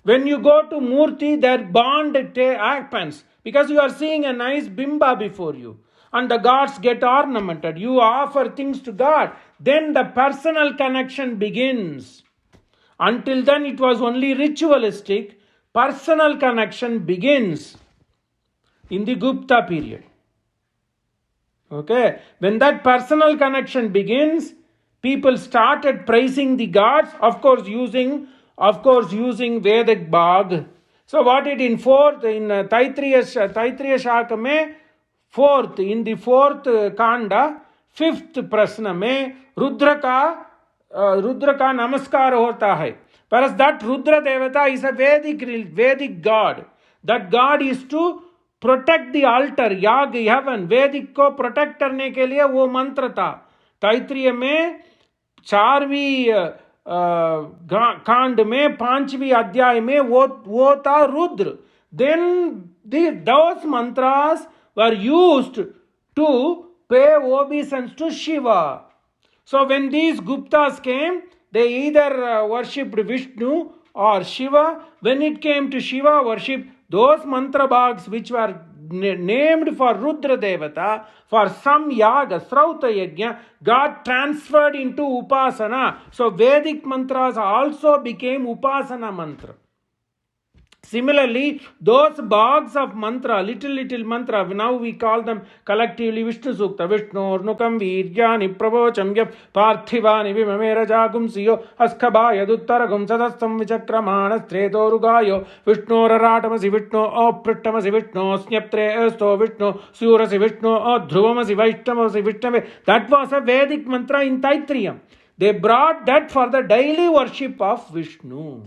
[SPEAKER 1] When you go to Murti, their bond happens because you are seeing a nice bimba before you. And the gods get ornamented. You offer things to God. Then the personal connection begins. Until then, it was only ritualistic. Personal connection begins in the Gupta period. Okay, when that personal connection begins, people started praising the gods, of course using Vedic Bhag. So what it in Taitriya Shaka mein, fourth, in the fourth Kanda, fifth Prasna mein, Rudra ka namaskar hota hai. Whereas that Rudra Devata is a Vedic god. That god is to protect the altar, yag, heaven. Vedic को protect करने के लिए वो मंत्र था. तैत्रीय में 4वीं कांड में 5वीं अध्याय में वो था Rudra. Then those mantras were used to pay obeisance to Shiva. So when these Guptas came, they either worshipped Vishnu or Shiva. When it came to Shiva worship, those mantra bags which were named for Rudra Devata, for some yaga, Srauta Yajna, got transferred into Upasana. So Vedic mantras also became Upasana mantra. Similarly, those bags of mantra, little mantra, now we call them collectively Vishnu Sukta, Vishnu Nukam Virjani Pravocham Yap Parthivani Vimamera Jagum Siyo Askabaya Duttaragum Sadastam Vichakramana Streto Rugayo Vishnu Ratamasi Vishnu O Prittamasi Vishnu Snaptre Esto Vishnu Surasi Vishnu O Dhruvamasi Vaishtamasi Vishnu. That was a Vedic mantra in Taitriyam. They brought that for the daily worship of Vishnu.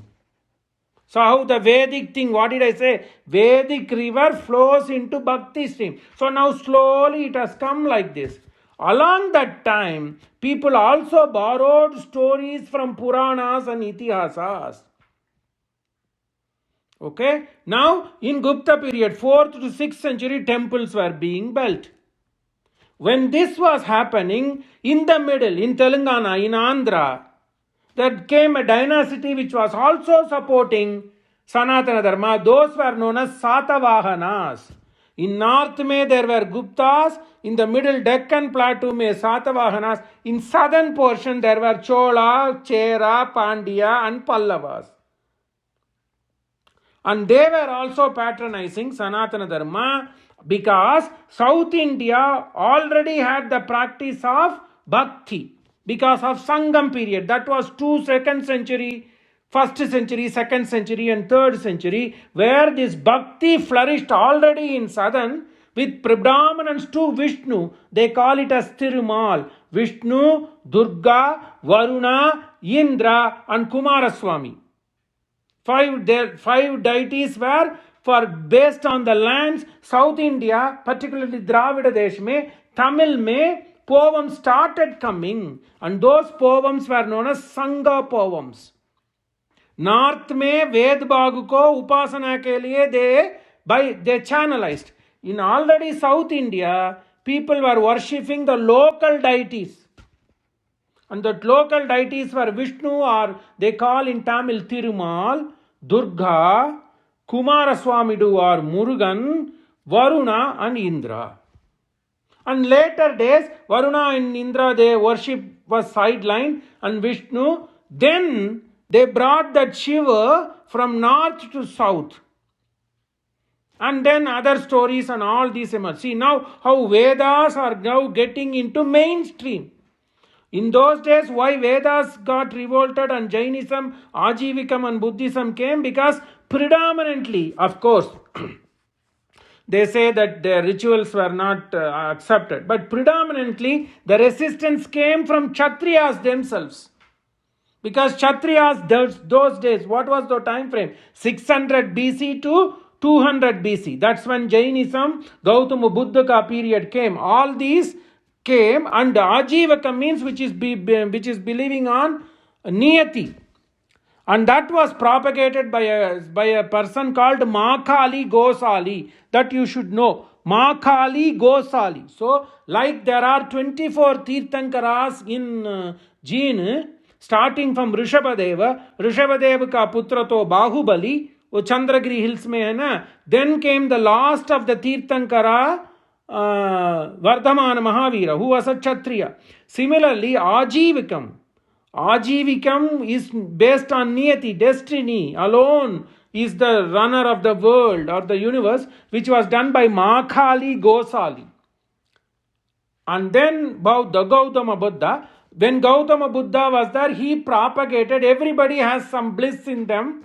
[SPEAKER 1] So how the Vedic thing, what did I say? Vedic river flows into Bhakti stream. So now slowly it has come like this. Along that time, people also borrowed stories from Puranas and Itihasas. Okay? Now, in Gupta period, 4th to 6th century, temples were being built. When this was happening, in the middle, in Telangana, in Andhra, there came a dynasty which was also supporting Sanatana Dharma. Those were known as Satavahanas. In north mein there were Guptas. In the middle Deccan plateau mein Satavahanas. In southern portion there were Chola, Chera, Pandya and Pallavas. And they were also patronizing Sanatana Dharma because South India already had the practice of Bhakti. Because of Sangam period, that was 2nd century, 1st century, 2nd century and 3rd century, where this Bhakti flourished already in southern with predominance to Vishnu. They call it as Thirumal. Vishnu, Durga, Varuna, Indra and Kumaraswamy. 5 deities were based on the lands. South India, particularly Dravida Desh mein, Tamil mein, poems started coming, and those poems were known as Sangha poems. North में वेद बाग को उपासना के लिए they channelized. In already South India, people were worshipping the local deities. And the local deities were Vishnu, or they call in Tamil Thirumal, Durga, Kumaraswamidu or Murugan, Varuna and Indra. And later days, Varuna and Indra, their worship was sidelined, and Vishnu. Then they brought that Shiva from north to south. And then other stories and all these emerge. See now how Vedas are now getting into mainstream. In those days, why Vedas got revolted and Jainism, Ajivikam and Buddhism came? Because predominantly, of course, they say that their rituals were not accepted. But predominantly, the resistance came from Kshatriyas themselves. Because Kshatriyas, those days, what was the time frame? 600 BC to 200 BC. That's when Jainism, Gautama Buddhaka period came. All these came, and Ajivaka means which is believing on Niyati. And that was propagated by a person called Makali Gosali. That you should know. Makali Gosali. So, like there are 24 Tirthankaras in Jeen, starting from Rishabhadeva. Rishabhadeva ka putra to Bahubali, वो Chandragiri hills में है ना. Then came the last of the Tirthankara, Vardhaman Mahavira, who was a Kshatriya. Similarly, Ajivikam is based on Niyati, destiny alone, is the runner of the world or the universe, which was done by Makali Gosali. And then the Gautama Buddha. When Gautama Buddha was there, he propagated, everybody has some bliss in them.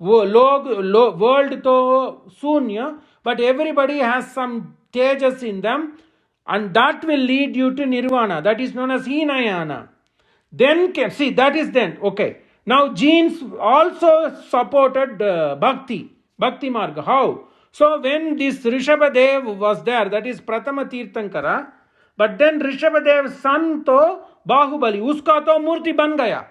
[SPEAKER 1] World to Sunya, but everybody has some tejas in them, and that will lead you to Nirvana. That is known as Hinayana. Then, see, that is then, okay. Now, genes also supported Bhakti Marga. How? So, when this Rishabhadev was there, that is Prathama Tirthankara, but then Rishabhadev's son to Bahubali, uska to Murti ban gaya.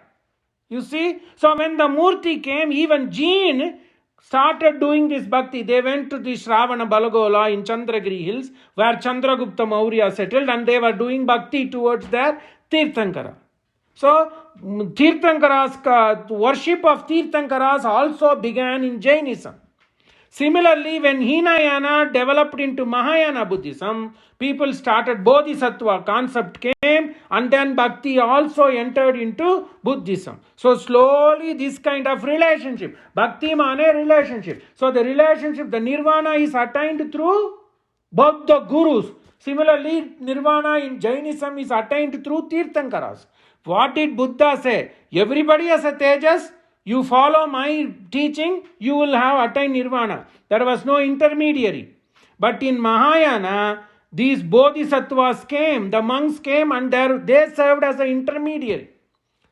[SPEAKER 1] You see, so when the Murti came, even Jeen started doing this bhakti. They went to the Shravana Balagola in Chandragiri Hills, where Chandragupta Maurya settled, and they were doing bhakti towards their Tirthankara. So, worship of Tirthankaras also began in Jainism. Similarly, when Hinayana developed into Mahayana Buddhism, people started, Bodhisattva concept came, and then Bhakti also entered into Buddhism. So slowly this kind of relationship, Bhakti mane relationship. So the relationship, the Nirvana is attained through both the gurus. Similarly, Nirvana in Jainism is attained through Tirthankaras. What did Buddha say? Everybody has a tejas. You follow my teaching, you will have attained Nirvana. There was no intermediary. But in Mahayana, these bodhisattvas came, the monks came, and they served as an intermediary.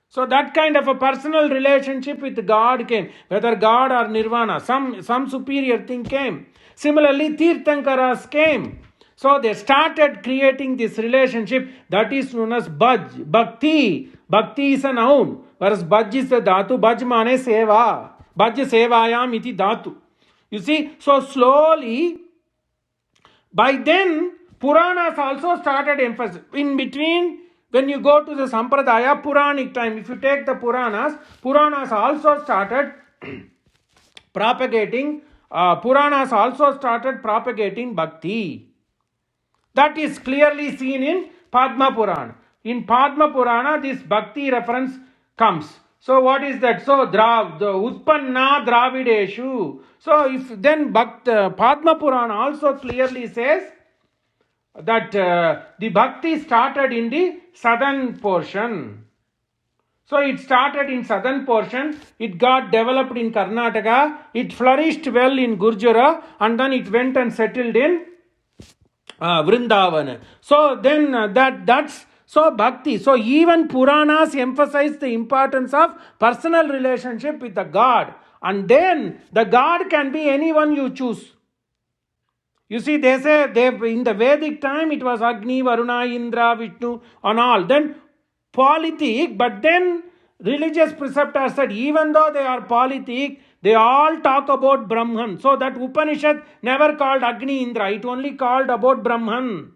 [SPEAKER 1] So that kind of a personal relationship with God came, whether God or Nirvana, some superior thing came. Similarly, Tirthankaras came. So they started creating this relationship that is known as Bhaj, Bhakti. Bhakti is a noun, whereas Bhaj is the dhatu. Bhaj mane seva. Bhaj sevayam iti dhatu. You see, so slowly, by then, Puranas also started emphasis. In between, when you go to the sampradaya, Puranic time, if you take the Puranas also started propagating Bhakti. That is clearly seen in Padma Purana. In Padma Purana, this Bhakti reference comes. So what is that? So the Utpanna Dravideshu. So if then Padma Purana also clearly says that the Bhakti started in the southern portion. So it started in southern portion, it got developed in Karnataka, it flourished well in Gurjara, and then it went and settled in Vrindavan. So then that's so Bhakti. So even Puranas emphasize the importance of personal relationship with the God. And then the God can be anyone you choose. You see, they say in the Vedic time it was Agni, Varuna, Indra, Vishnu and all. Then polytheistic, but then religious preceptors said even though they are polytheistic, they all talk about Brahman. So that Upanishad never called Agni, Indra. It only called about Brahman.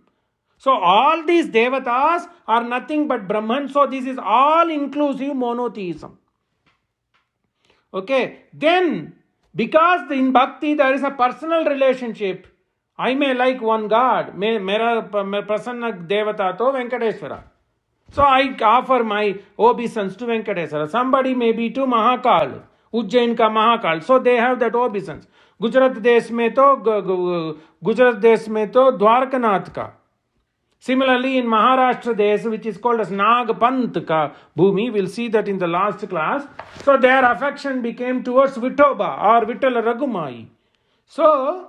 [SPEAKER 1] So all these devatas are nothing but Brahman. So this is all inclusive monotheism. Okay. Then because in Bhakti there is a personal relationship, I may like one god, mera prasanna devata to Venkateswara. So I offer my obeisance to Venkateswara. Somebody may be to Mahakal, Ujjain ka Mahakal. So they have that obeisance. Gujarat desh mein to Dwarkanath ka. Similarly, in Maharashtra Desh, which is called as Nagpant ka Bhumi, we'll see that in the last class. So their affection became towards Vithoba or Vitala Ragumai. So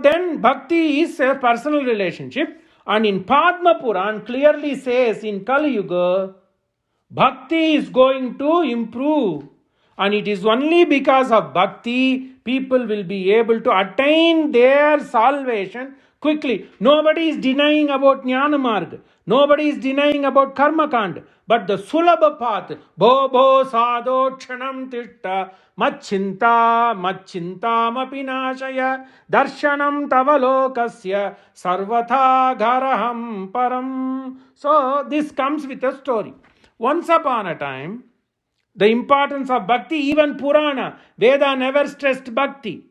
[SPEAKER 1] then Bhakti is a personal relationship, and in Padma Puran clearly says in Kali Yuga, Bhakti is going to improve, and it is only because of Bhakti people will be able to attain their salvation quickly. Nobody is denying about Jnana Marg. Nobody is denying about Karma Kand. But the Sulabha path, Bho Bho Sadho Kshanam Tishta Machintam Apinashaya Darshanam Tavalokasya Sarvatha Garaham Param. So this comes with a story. Once upon a time, the importance of Bhakti, even Purana, Veda never stressed Bhakti.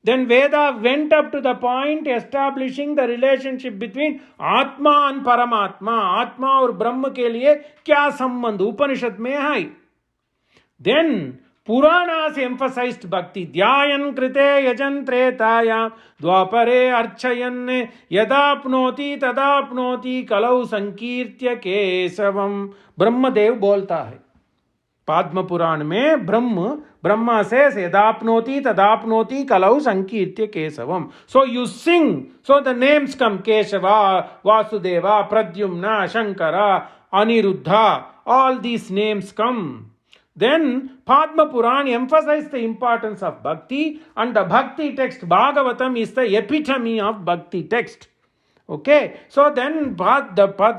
[SPEAKER 1] Then Veda went up to the point establishing the relationship between Atma and Paramatma. Atma और ब्रह्म के लिए क्या संबंध उपनिषद में है. Then Puranas emphasized Bhakti. Dhyayan krite yajan tretayam dvapare archayan yadapnoti tadapnoti kalau sankirtya kesavam. Brahmadev बोलता है पद्म पुराण में ब्रह्मा से यदापनोति तदापनोति कलौ संकीर्त्य Keshavam. So you sing, so the names come, Keshava, Vasudeva, Pradyumna, Shankara, Aniruddha, all these names come. Then Padma Puran emphasized the importance of Bhakti, and the Bhakti text Bhagavatam is the epitome of Bhakti text. Okay, so then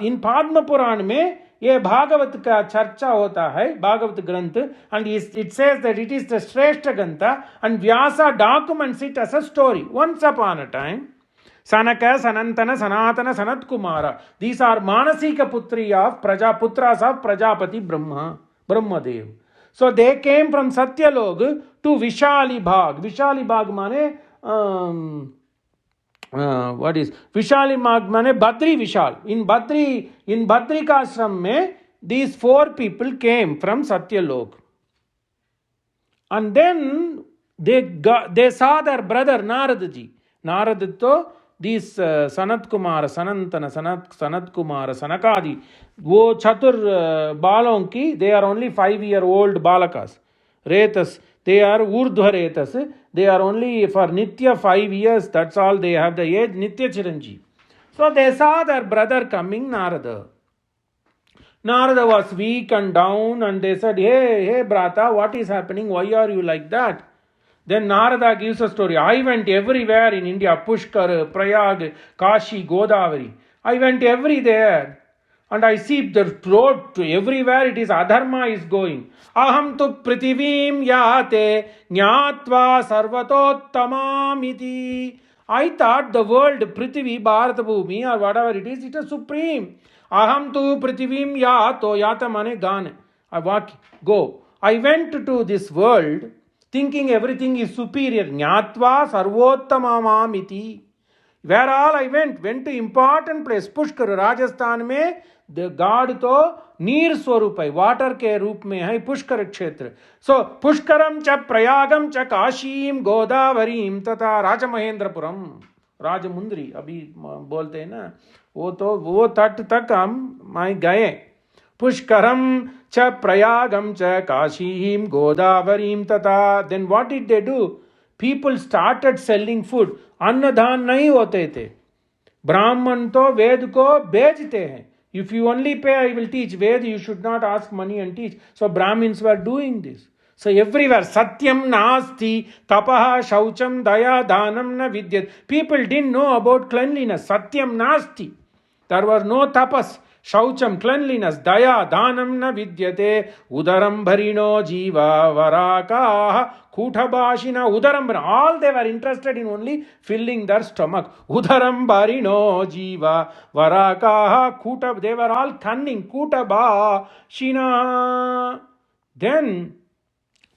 [SPEAKER 1] in Padma Puran में ये भागवत का चर्चा होता है, भागवत ग्रंथ, and it says that it is the Shrestha Grantha, and Vyasa documents it as a story. Once upon a time, Sanaka, Sanantana, Sanatana, Sanatkumara, these are Manasika Putri of Putras of Prajapati Brahmadev. So they came from Satyalog to Vishali Bhag. Vishali Bhag mane what is Vishali Mane Badri Vishal. In Badrikashram mein these four people came from Satyalok, and then they saw their brother Naradji. Narad to these Sanat Kumar, Sanantana, Sanat Kumar, Sanakadi, wo chatur balon ki, they are only 5-year-old balakas. Retas, they are urdhva retas. They are only for Nitya 5 years. That's all they have the age. Nitya Chiranjeev. So they saw their brother coming, Narada. Narada was weak and down, and they said, Hey, brata, what is happening? Why are you like that? Then Narada gives a story. I went everywhere in India, Pushkar, Prayag, Kashi, Godavari. I went everywhere. And I see the road to everywhere it is adharma is going. Aham tu prithivim yate jnatva sarvatottamamiti. I thought the world, Prithvi, Bharata Bhumi or whatever it is supreme. Aham tu prithivim yato, yata mane gane. I walk, go. I went to this world thinking everything is superior. Jnatva sarvottamamiti. Where all I went to important place. Pushkar, Rajasthan में the god तो नीर स्वरूप है, water के रूप में है पुष्कर क्षेत्र. सो पुष्करम च प्रयागम च काशीम गोदावरीम तथा राजमहेंद्रपुरम, राजमुंद्री अभी बोलते हैं ना, वो तट तक हम गए. पुष्करम च प्रयागम च काशीम गोदावरीम तथा. Then what did they do? People started selling food. अन्नदान नहीं होते थे. ब्राह्मण तो वेद को बेचते हैं. If you only pay, I will teach. Ved, you should not ask money and teach. So Brahmins were doing this. So everywhere, Satyam nasti, tapaha, shaucham, daya, dhanam na vidyat. People didn't know about cleanliness. Satyam nasti. There was no tapas. Shaucham, cleanliness, daya, dhanam na vidyate, udaram bharino jiva varaka, kutabashina, udaram, all they were interested in only filling their stomach. Udaram bharino jiva varaka, kutab, they were all cunning, kutabashina. Then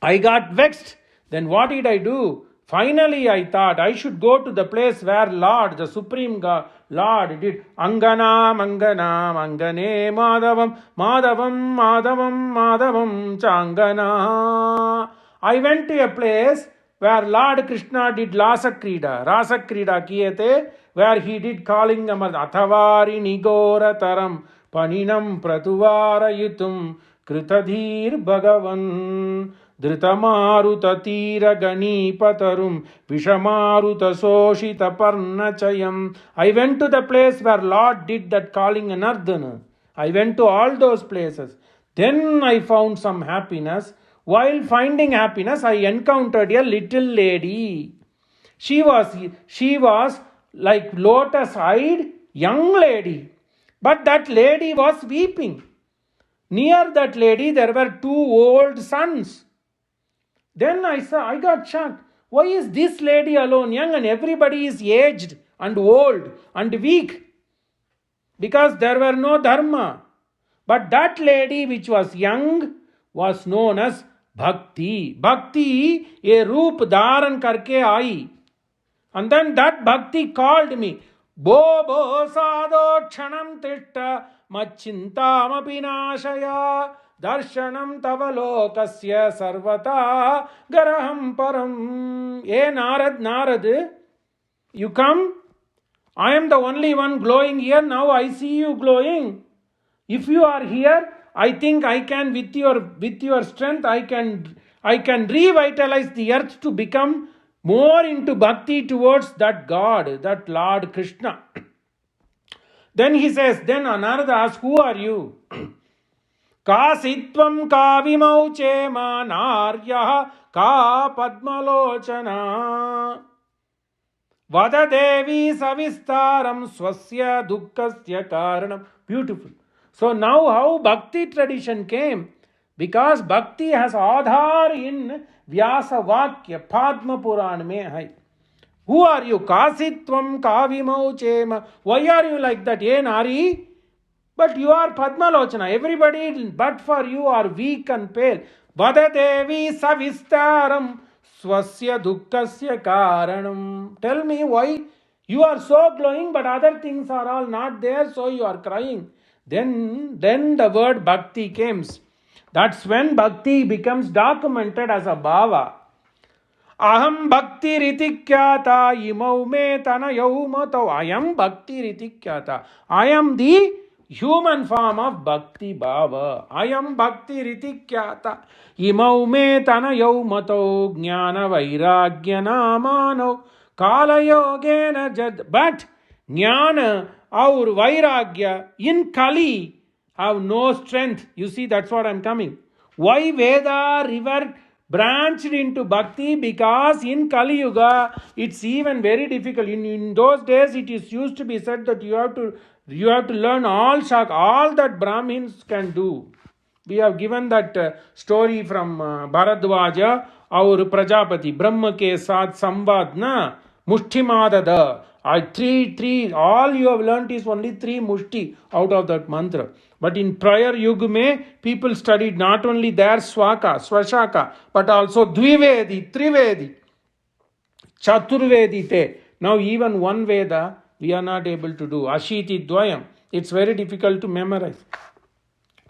[SPEAKER 1] I got vexed. Then what did I do? Finally, I thought I should go to the place where Lord, the Supreme God, Lord did Angana, Mangana, Mangane, Madhavam, Madhavam, Madhavam, Madhavam, Changana. I went to a place where Lord Krishna did Rasa Krida Kiyate, where he did calling Amar Athavari Nigora Taram, Paninam Pratuvara Yutum, Kritadhir Bhagavan. Dhritamarutathira ganipatarum Vishamaruta soshita parnachayam. I went to the place where Lord did that calling an Ardhana. I went to all those places. Then I found some happiness. While finding happiness, I encountered a little lady. She was like lotus-eyed young lady. But that lady was weeping. Near that lady, there were two old sons. Then I got shocked. Why is this lady alone young and everybody is aged and old and weak? Because there were no dharma. But that lady which was young was known as Bhakti. Bhakti, a roop dharan karke aayi. And then that Bhakti called me. Bo bo sadho kshanam tishta machintam apinashaya. Darshanam tavalokasya sarvata garaham param. Narad, you come? I am the only one glowing here. Now I see you glowing. If you are here, I think I can, with your strength, I can revitalize the earth to become more into bhakti towards that God, that Lord Krishna. Then he says, then Narada asks, who are you? Kasitvam kavimau chema naryah ka padmalochana vada devi savistaram swasya dukkasya karanam. Beautiful. So now how bhakti tradition came, because bhakti has adhar in Vyasa Vakya, Padma Puran mein hai. Who are you? Kasitvam kavimau chema. Why are you like that? Nari? But you are Padmalochana. Everybody but for you are weak and pale. Vada devi savistaram swasya dukkasya karanam. Tell me why you are so glowing but other things are all not there, so you are crying. Then the word bhakti comes. That's when bhakti becomes documented as a bhava. Aham bhakti ritikyata imau me tanayau matau. I am bhakti ritikyata. I am the human form of bhakti bhava. I am bhakti ritikyata imau me tanayau matau jnana vairagya namano kalayogena jad. But jnana or vairagya in Kali have no strength. You see, that's what I'm coming. Why Veda river branched into Bhakti? Because in Kali Yuga, it's even very difficult. In those days, it is used to be said that you have to learn all that Brahmins can do. We have given that story from Bharadwaja, our Prajapati, Brahma ke saath samvad na mushtimadada. Three, all you have learnt is only 3 mushti out of that mantra. But in prior yuga mein, people studied not only their swashaka, but also dvivedi, trivedi, chaturvedi te. Now even one Veda, we are not able to do. Ashiti dvayam. It's very difficult to memorize.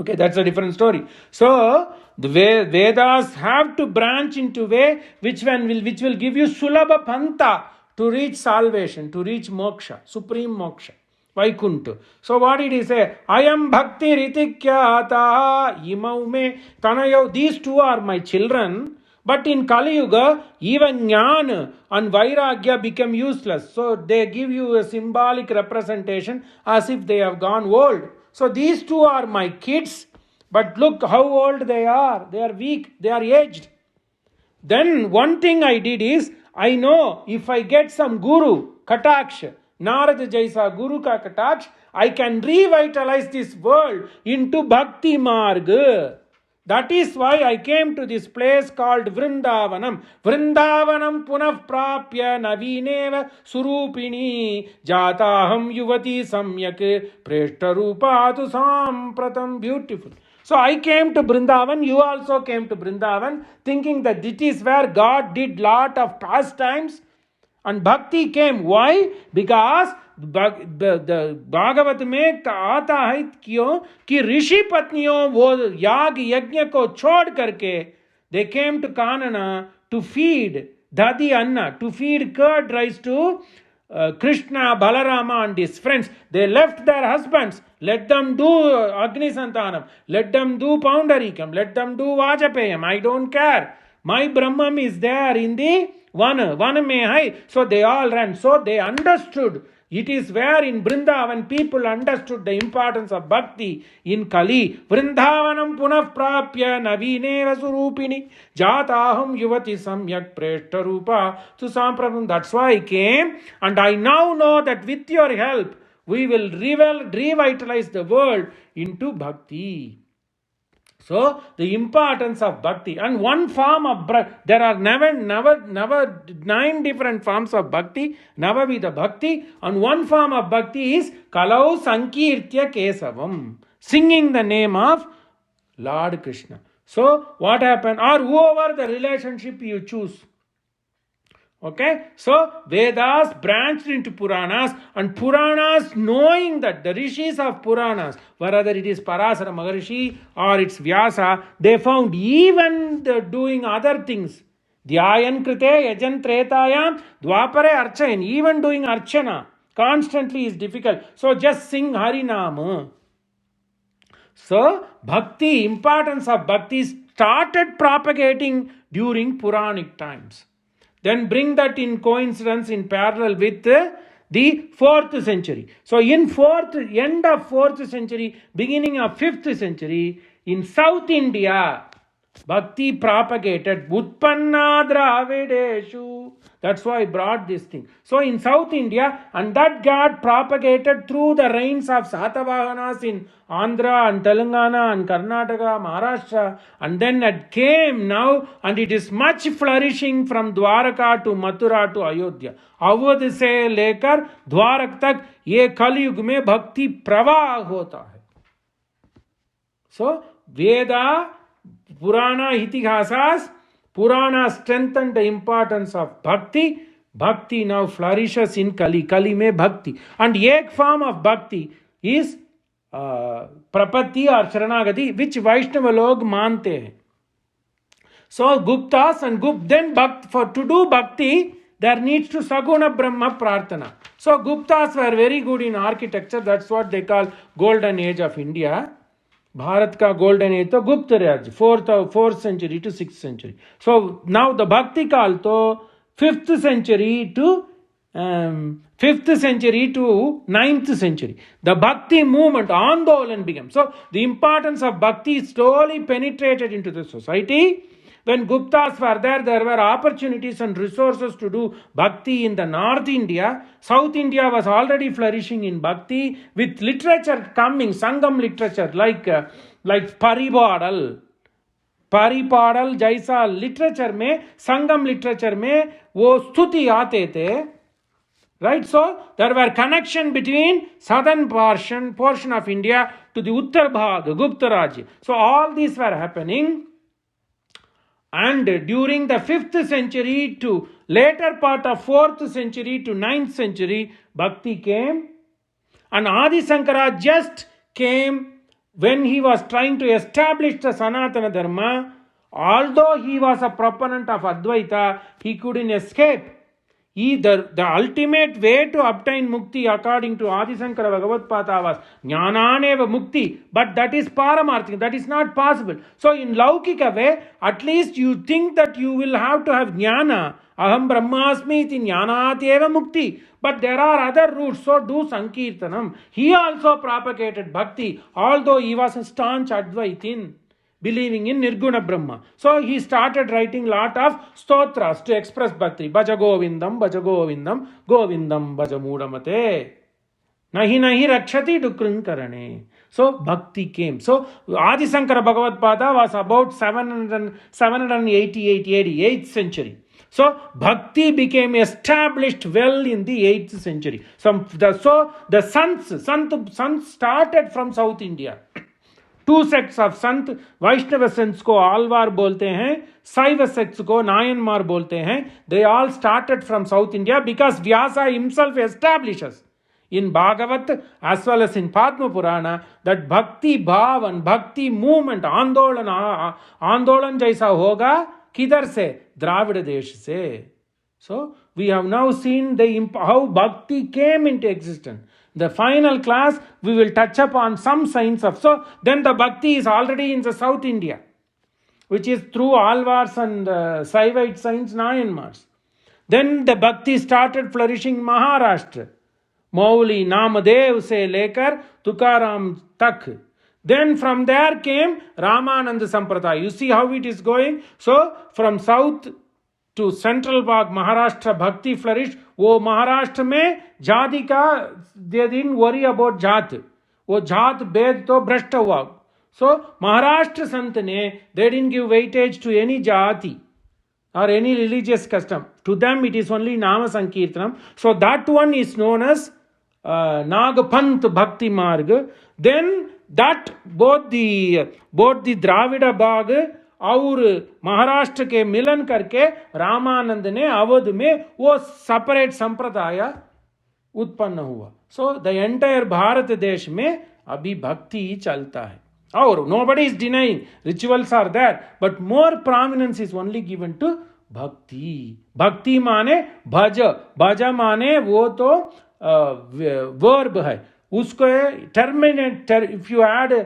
[SPEAKER 1] Okay, that's a different story. So, the Vedas have to branch into way which will give you sulabha panta to reach salvation, to reach moksha, supreme moksha, Vaikuntha. So what did he say? I am bhakti ritikyata imau me tanayav. These two are my children. But in Kali Yuga, even jnana and vairagya become useless. So they give you a symbolic representation as if they have gone old. So these two are my kids. But look how old they are. They are weak. They are aged. Then one thing I did is, I know if I get some guru, kataksha, Narada Jaisa Guru ka kataksh, I can revitalize this world into bhakti marga. That is why I came to this place called Vrindavanam. Vrindavanam punav prapya navineva surupini jataham yuvati samyak preshtarupatu sampratam. Beautiful. So I came to Brindavan, you also came to Brindavan, thinking that it is where God did lot of pastimes. And Bhakti came. Why? Because the Bhagavat में आता है क्यों कि ऋषि पत्नियों वो याग यज्ञ को छोड़ करके they came to Kanana to feed Dadi Anna, to feed curd rice to Krishna, Balarama and his friends. They left their husbands. Let them do Agni Santanam. Let them do Poundarikam. Let them do Vajapayam. I don't care. My Brahman is there in the Vana mein hai. So they all ran. So they understood. It is where in Vrindavan people understood the importance of bhakti in Kali. Vrindavanam punav prapya navineva surupini jataham yuvati samyak preshta rupa to samprabham. That's why I came, and I now know that with your help we will revitalize the world into bhakti. So the importance of bhakti, and one form of there are never 9 different forms of bhakti, Navavida bhakti, and one form of bhakti is Kalau Sankirtya Kesavam, singing the name of Lord Krishna. So what happened, or whoever the relationship you choose. Okay, so Vedas branched into Puranas, and Puranas, knowing that the rishis of Puranas, whether it is Parasara Maharishi or it's Vyasa, they found even doing other things. Dhyayan krite yajan tretayam dwapare archayan, even doing archana constantly is difficult. So just sing Harinama. So bhakti, importance of bhakti started propagating during Puranic times. Then bring that in coincidence in parallel with the 4th century. So in end of 4th century, beginning of 5th century, in South India, bhakti propagated. Utpanna dravideshu. That's why I brought this thing. So in South India, and that got propagated through the reigns of Satavahanas in Andhra and Telangana and Karnataka, Maharashtra, and then it came now, and it is much flourishing from Dwaraka to Mathura to Ayodhya. Awadh से लेकर द्वारक तक ये कलयुग में भक्ति प्रवाह होता है. So Veda, Purana, Itihasas, Purana strengthened the importance of bhakti. Bhakti now flourishes in Kali. Kali mein bhakti. And ek form of bhakti is Prapatti or Sharanagati, which Vaishnava log mante hain. So Guptas and then to do bhakti, there needs to Saguna Brahma Prarthana. So Guptas were very good in architecture. That's what they call golden age of India. Bharat का golden age तो गुप्त राज्य 4th century to 6th century. So now the bhakti kal to 5th century to 9th century. The bhakti movement, Andolan began. So the importance of bhakti slowly penetrated into the society. When Guptas were there were opportunities and resources to do bhakti in the North India. South India was already flourishing in bhakti with literature coming, Sangam literature like Paripadal जैसा literature में, Sangam literature में वो स्तुति आते थे. Right, so there were connection between southern portion of India to the Uttar Bhag, Gupta Rajya. So all these were happening. And during the 5th century to later part of 4th century to 9th century, bhakti came. And Adi Shankara just came when he was trying to establish the Sanatana Dharma. Although he was a proponent of Advaita, he couldn't escape. The ultimate way to obtain mukti according to Adi Shankara Bhagavad-pata was jnananeva mukti, but that is paramarthika, that is not possible. So in laukika way, at least you think that you will have to have jnana, aham brahmasmi iti jnanat eva mukti, but there are other routes, so do sankirtanam. He also propagated bhakti, although he was a staunch Advaitin, believing in Nirguna Brahma. So he started writing lot of stotras to express bhakti. Bhaja Govindam, Govindam Bhaja Mudamate. Nahi rakshati dukrun karane. So bhakti came. So Adi Shankara Bhagavad-pata was about 788 AD, 8th century. So bhakti became established well in the 8th century. So the sons started from South India. Two sects of sant, Vaishnav sects को आलवार बोलते हैं, शैव sects को नायनमार बोलते हैं. They all started from South India because Vyasa himself establishes in Bhagavat as well as in Padma Purana that Bhakti bhav and Bhakti movement आंदोलन जैसा होगा किधर से? द्राविड़ देश से. So we have now seen how Bhakti came into existence. The final class we will touch upon some signs of. So then the Bhakti is already in the South India, which is through Alvars and Saivite saints, Nayanmars. Then the Bhakti started flourishing in Maharashtra. Mauli, Namadev se lekar Tukaram tak. Then from there came Ramananda Sampradaya. You see how it is going? So from south to central part Maharashtra Bhakti flourished. वो महाराष्ट्र में जाति का they didn't worry about जात, वो जात भेद तो भ्रष्ट हुआ. So महाराष्ट्र संत ने they didn't give weightage to any jati or any religious custom. To them it is only Nama Sankirtanam. So that one is known as Nagapant Bhakti Marg. Then that both the Dravida Bhag और महाराष्ट्र के मिलन करके रामानंद ने अवध में वो separate संप्रदाय उत्पन्न हुआ. So the entire Bharat देश में अभी भक्ति चलता है. और nobody is denying rituals are there, but more prominence is only given to भक्ति. भक्ति माने भज, भज माने वो तो वर्ब है, उसको terminate, if you add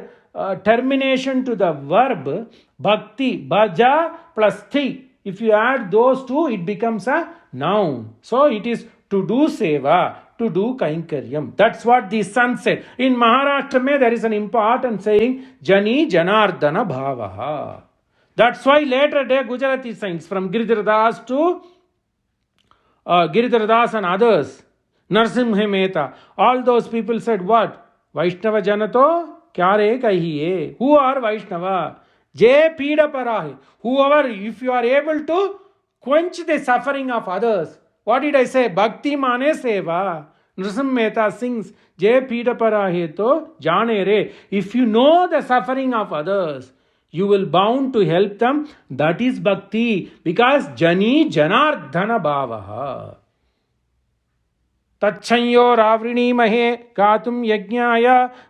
[SPEAKER 1] termination to the verb bhakti, bhaja plus thi, if you add those two it becomes a noun. So it is to do seva, to do kainkaryam. That's what the son said. In Maharashtra mein there is an important saying, Jani Janardana Bhavaha. That's why later day Gujarati saints from Giridhar Das to Giridhar Das and others, Narsimha Mehta, all those people said what? Vaishnava Janato क्या रे कहिए. Who are Vaishnava? Jay Pida Parahi. Whoever, if you are able to quench the suffering of others. What did I say? Bhakti mane seva. Nrsim Mehta sings, Jay Pida Parahi to jane re. If you know the suffering of others, you will bound to help them. That is Bhakti. Because Jani Janardhana Bhavaha. तच्छंयो रावृणीमहे गातुं यज्ञाय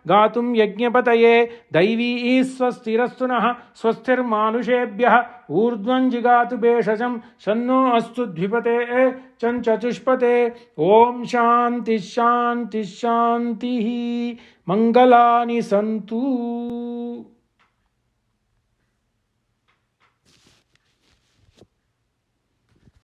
[SPEAKER 1] गातुं यज्ञपतये दैवी ईश्वस्तिरस्तु नः स्वस्तिर्मानुषेभ्यः ऊर्ध्वं जिगातु भेषजं शन्नो अस्तु द्विपते चंचतुष्पते. ओम शांति शांति शांति मंगलानि सन्तु.